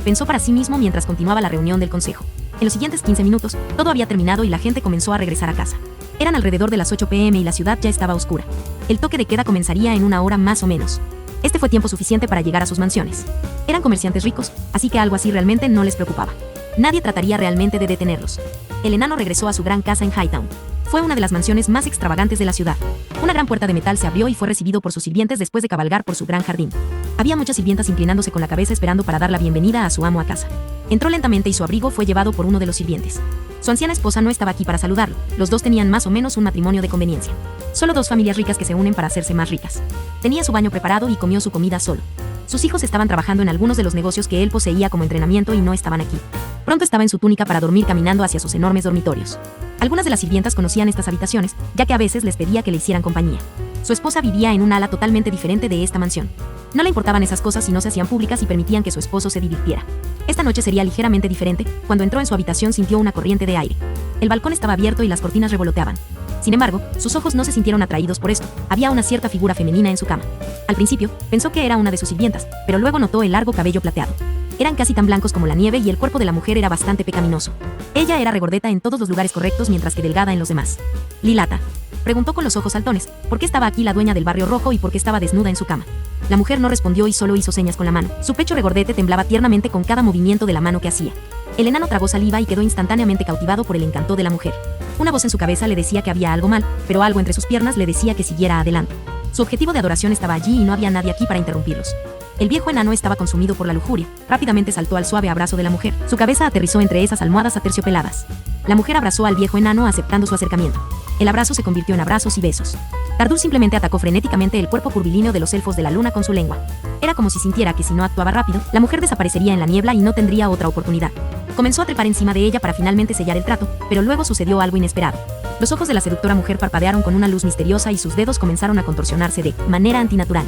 pensó para sí mismo mientras continuaba la reunión del consejo. En los siguientes 15 minutos, todo había terminado y la gente comenzó a regresar a casa. Eran alrededor de las 8 p.m. y la ciudad ya estaba oscura. El toque de queda comenzaría en 1 hora más o menos. Este fue tiempo suficiente para llegar a sus mansiones. Eran comerciantes ricos, así que algo así realmente no les preocupaba. Nadie trataría realmente de detenerlos. El enano regresó a su gran casa en Hightown. Fue una de las mansiones más extravagantes de la ciudad. Una gran puerta de metal se abrió y fue recibido por sus sirvientes después de cabalgar por su gran jardín. Había muchas sirvientas inclinándose con la cabeza esperando para dar la bienvenida a su amo a casa. Entró lentamente y su abrigo fue llevado por uno de los sirvientes. Su anciana esposa no estaba aquí para saludarlo. Los dos tenían más o menos un matrimonio de conveniencia. Solo dos familias ricas que se unen para hacerse más ricas. Tenía su baño preparado y comió su comida solo. Sus hijos estaban trabajando en algunos de los negocios que él poseía como entrenamiento y no estaban aquí. Pronto estaba en su túnica para dormir caminando hacia sus enormes dormitorios. Algunas de las sirvientas conocían estas habitaciones, ya que a veces les pedía que le hicieran compañía. Su esposa vivía en un ala totalmente diferente de esta mansión. No le importaban esas cosas si no se hacían públicas y permitían que su esposo se divirtiera. Esta noche sería ligeramente diferente. Cuando entró en su habitación sintió una corriente de aire. El balcón estaba abierto y las cortinas revoloteaban. Sin embargo, sus ojos no se sintieron atraídos por esto. Había una cierta figura femenina en su cama. Al principio, pensó que era una de sus sirvientas, pero luego notó el largo cabello plateado. Eran casi tan blancos como la nieve y el cuerpo de la mujer era bastante pecaminoso. Ella era regordeta en todos los lugares correctos mientras que delgada en los demás. Lilata, preguntó con los ojos saltones, ¿por qué estaba aquí la dueña del barrio rojo y por qué estaba desnuda en su cama? La mujer no respondió y solo hizo señas con la mano. Su pecho regordete temblaba tiernamente con cada movimiento de la mano que hacía. El enano tragó saliva y quedó instantáneamente cautivado por el encanto de la mujer. Una voz en su cabeza le decía que había algo mal, pero algo entre sus piernas le decía que siguiera adelante. Su objetivo de adoración estaba allí y no había nadie aquí para interrumpirlos. El viejo enano estaba consumido por la lujuria. Rápidamente saltó al suave abrazo de la mujer. Su cabeza aterrizó entre esas almohadas aterciopeladas. La mujer abrazó al viejo enano aceptando su acercamiento. El abrazo se convirtió en abrazos y besos. Tardur simplemente atacó frenéticamente el cuerpo curvilíneo de los elfos de la luna con su lengua. Era como si sintiera que si no actuaba rápido, la mujer desaparecería en la niebla y no tendría otra oportunidad. Comenzó a trepar encima de ella para finalmente sellar el trato, pero luego sucedió algo inesperado. Los ojos de la seductora mujer parpadearon con una luz misteriosa y sus dedos comenzaron a contorsionarse de manera antinatural.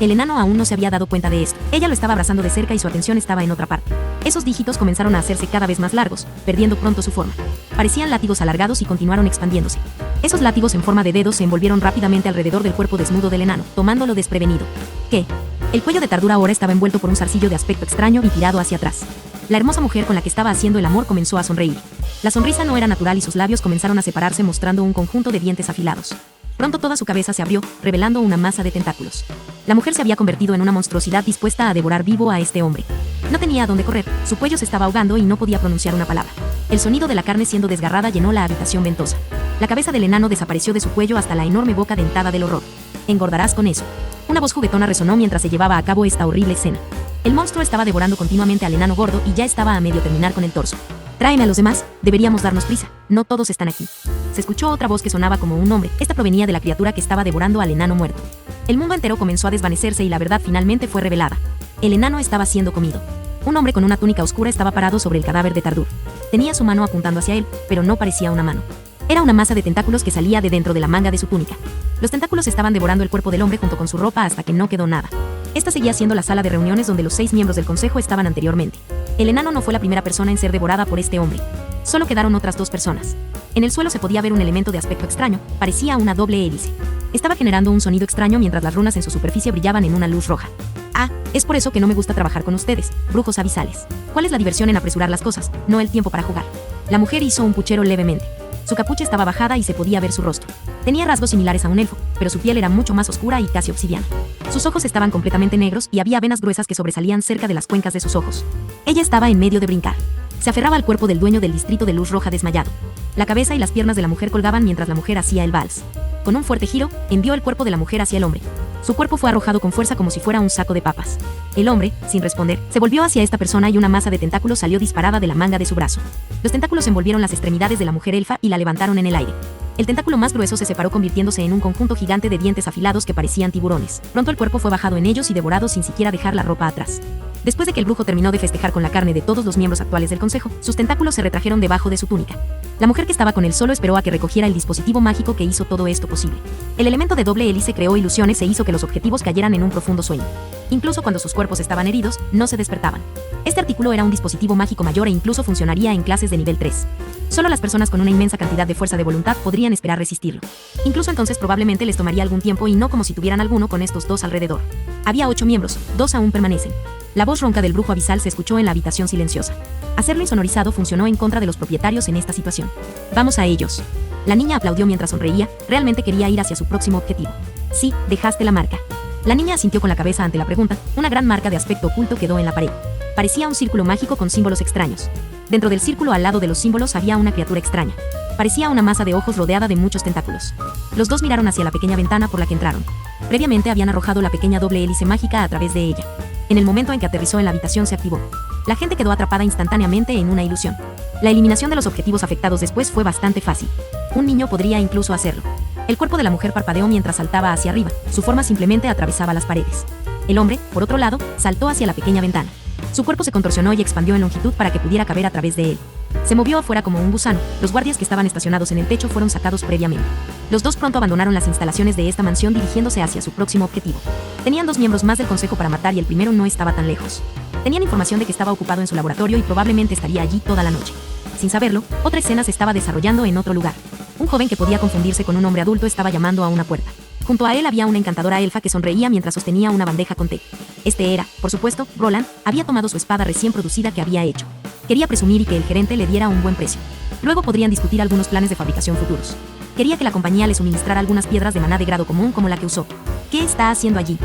El enano aún no se había dado cuenta de esto. Ella lo estaba abrazando de cerca y su atención estaba en otra parte. Esos dígitos comenzaron a hacerse cada vez más largos, perdiendo pronto su forma. Parecían látigos alargados y continuaron expandiéndose. Esos látigos en forma de dedos se envolvieron rápidamente alrededor del cuerpo desnudo del enano, tomándolo desprevenido. ¿Qué? El cuello de Tardur ahora estaba envuelto por un zarcillo de aspecto extraño y tirado hacia atrás. La hermosa mujer con la que estaba haciendo el amor comenzó a sonreír. La sonrisa no era natural y sus labios comenzaron a separarse mostrando un conjunto de dientes afilados. Pronto toda su cabeza se abrió, revelando una masa de tentáculos. La mujer se había convertido en una monstruosidad dispuesta a devorar vivo a este hombre. No tenía a dónde correr, su cuello se estaba ahogando y no podía pronunciar una palabra. El sonido de la carne siendo desgarrada llenó la habitación ventosa. La cabeza del enano desapareció de su cuello hasta la enorme boca dentada del horror. Engordarás con eso. Una voz juguetona resonó mientras se llevaba a cabo esta horrible escena. El monstruo estaba devorando continuamente al enano gordo y ya estaba a medio terminar con el torso. Tráeme a los demás, deberíamos darnos prisa, no todos están aquí. Se escuchó otra voz que sonaba como un hombre, esta provenía de la criatura que estaba devorando al enano muerto. El mundo entero comenzó a desvanecerse y la verdad finalmente fue revelada. El enano estaba siendo comido. Un hombre con una túnica oscura estaba parado sobre el cadáver de Tardur. Tenía su mano apuntando hacia él, pero no parecía una mano. Era una masa de tentáculos que salía de dentro de la manga de su túnica. Los tentáculos estaban devorando el cuerpo del hombre junto con su ropa hasta que no quedó nada. Esta seguía siendo la sala de reuniones donde los 6 miembros del consejo estaban anteriormente. El enano no fue la primera persona en ser devorada por este hombre. Solo quedaron otras 2 personas. En el suelo se podía ver un elemento de aspecto extraño, parecía una doble hélice. Estaba generando un sonido extraño mientras las runas en su superficie brillaban en una luz roja. Ah, es por eso que no me gusta trabajar con ustedes, brujos abisales. ¿Cuál es la diversión en apresurar las cosas, no el tiempo para jugar? La mujer hizo un puchero levemente. Su capucha estaba bajada y se podía ver su rostro. Tenía rasgos similares a un elfo, pero su piel era mucho más oscura y casi obsidiana. Sus ojos estaban completamente negros y había venas gruesas que sobresalían cerca de las cuencas de sus ojos. Ella estaba en medio de brincar. Se aferraba al cuerpo del dueño del distrito de luz roja desmayado. La cabeza y las piernas de la mujer colgaban mientras la mujer hacía el vals. Con un fuerte giro, envió el cuerpo de la mujer hacia el hombre. Su cuerpo fue arrojado con fuerza como si fuera un saco de papas. El hombre, sin responder, se volvió hacia esta persona y una masa de tentáculos salió disparada de la manga de su brazo. Los tentáculos envolvieron las extremidades de la mujer elfa y la levantaron en el aire. El tentáculo más grueso se separó convirtiéndose en un conjunto gigante de dientes afilados que parecían tiburones. Pronto el cuerpo fue bajado en ellos y devorado sin siquiera dejar la ropa atrás. Después de que el brujo terminó de festejar con la carne de todos los miembros actuales del consejo, sus tentáculos se retrajeron debajo de su túnica. La mujer que estaba con él solo esperó a que recogiera el dispositivo mágico que hizo todo esto posible. El elemento de doble hélice creó ilusiones e hizo que los objetivos cayeran en un profundo sueño. Incluso cuando sus cuerpos estaban heridos, no se despertaban. Este artículo era un dispositivo mágico mayor e incluso funcionaría en clases de nivel 3. Solo las personas con una inmensa cantidad de fuerza de voluntad podrían esperar resistirlo. Incluso entonces probablemente les tomaría algún tiempo y no como si tuvieran alguno con estos 2 alrededor. Había 8 miembros, 2 aún permanecen. La voz ronca del brujo abisal se escuchó en la habitación silenciosa. Hacerlo insonorizado funcionó en contra de los propietarios en esta situación. Vamos a ellos. La niña aplaudió mientras sonreía, realmente quería ir hacia su próximo objetivo. Sí, dejaste la marca. La niña asintió con la cabeza ante la pregunta, una gran marca de aspecto oculto quedó en la pared. Parecía un círculo mágico con símbolos extraños. Dentro del círculo al lado de los símbolos había una criatura extraña. Parecía una masa de ojos rodeada de muchos tentáculos. Los 2 miraron hacia la pequeña ventana por la que entraron. Previamente habían arrojado la pequeña doble hélice mágica a través de ella. En el momento en que aterrizó en la habitación se activó. La gente quedó atrapada instantáneamente en una ilusión. La eliminación de los objetivos afectados después fue bastante fácil. Un niño podría incluso hacerlo. El cuerpo de la mujer parpadeó mientras saltaba hacia arriba, su forma simplemente atravesaba las paredes. El hombre, por otro lado, saltó hacia la pequeña ventana. Su cuerpo se contorsionó y expandió en longitud para que pudiera caber a través de él. Se movió afuera como un gusano. Los guardias que estaban estacionados en el techo fueron sacados previamente. Los 2 pronto abandonaron las instalaciones de esta mansión dirigiéndose hacia su próximo objetivo. Tenían 2 miembros más del consejo para matar y el primero no estaba tan lejos. Tenían información de que estaba ocupado en su laboratorio y probablemente estaría allí toda la noche. Sin saberlo, otra escena se estaba desarrollando en otro lugar. Un joven que podía confundirse con un hombre adulto estaba llamando a una puerta. Junto a él había una encantadora elfa que sonreía mientras sostenía una bandeja con té. Este era, por supuesto, Roland, había tomado su espada recién producida que había hecho. Quería presumir y que el gerente le diera un buen precio. Luego podrían discutir algunos planes de fabricación futuros. Quería que la compañía le suministrara algunas piedras de maná de grado común como la que usó. ¿Qué está haciendo allí?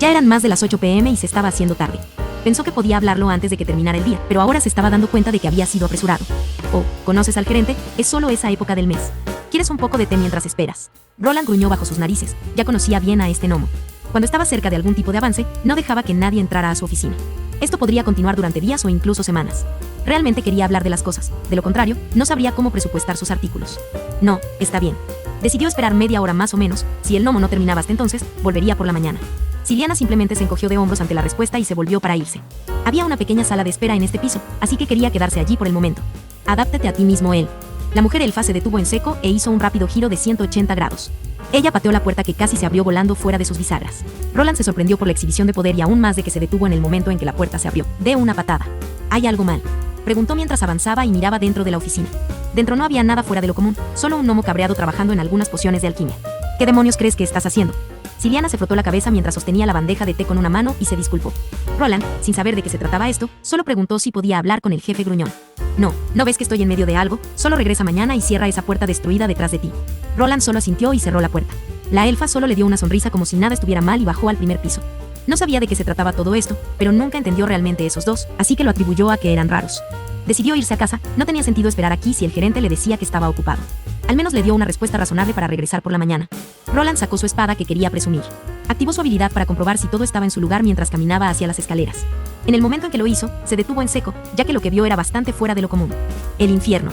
Ya eran más de las 8 p.m. y se estaba haciendo tarde. Pensó que podía hablarlo antes de que terminara el día, pero ahora se estaba dando cuenta de que había sido apresurado. Oh, ¿conoces al gerente? Es solo esa época del mes. ¿Quieres un poco de té mientras esperas? Roland gruñó bajo sus narices. Ya conocía bien a este gnomo. Cuando estaba cerca de algún tipo de avance, no dejaba que nadie entrara a su oficina. Esto podría continuar durante días o incluso semanas. Realmente quería hablar de las cosas. De lo contrario, no sabría cómo presupuestar sus artículos. No, está bien. Decidió esperar media hora más o menos. Si el gnomo no terminaba hasta entonces, volvería por la mañana. Siliana simplemente se encogió de hombros ante la respuesta y se volvió para irse. Había una pequeña sala de espera en este piso, así que quería quedarse allí por el momento. Adáptate a ti mismo, él. La mujer elfa se detuvo en seco e hizo un rápido giro de 180 grados. Ella pateó la puerta que casi se abrió volando fuera de sus bisagras. Roland se sorprendió por la exhibición de poder y aún más de que se detuvo en el momento en que la puerta se abrió. De una patada. ¿Hay algo mal?, preguntó mientras avanzaba y miraba dentro de la oficina. Dentro no había nada fuera de lo común, solo un gnomo cabreado trabajando en algunas pociones de alquimia. ¿Qué demonios crees que estás haciendo? Siliana se frotó la cabeza mientras sostenía la bandeja de té con una mano y se disculpó. Roland, sin saber de qué se trataba esto, solo preguntó si podía hablar con el jefe gruñón. ¿No ves que estoy en medio de algo? Solo regresa mañana y cierra esa puerta destruida detrás de ti. Roland solo asintió y cerró la puerta. La elfa solo le dio una sonrisa como si nada estuviera mal y bajó al primer piso. No sabía de qué se trataba todo esto, pero nunca entendió realmente esos dos, así que lo atribuyó a que eran raros. Decidió irse a casa, no tenía sentido esperar aquí si el gerente le decía que estaba ocupado. Al menos le dio una respuesta razonable para regresar por la mañana. Roland sacó su espada que quería presumir. Activó su habilidad para comprobar si todo estaba en su lugar mientras caminaba hacia las escaleras. En el momento en que lo hizo, se detuvo en seco, ya que lo que vio era bastante fuera de lo común. El infierno.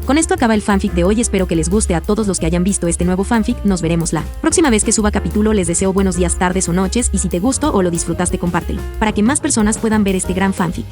Con esto acaba el fanfic de hoy, espero que les guste a todos los que hayan visto este nuevo fanfic, nos veremos la próxima vez que suba capítulo. Les deseo buenos días, tardes o noches, y si te gustó o lo disfrutaste compártelo, para que más personas puedan ver este gran fanfic.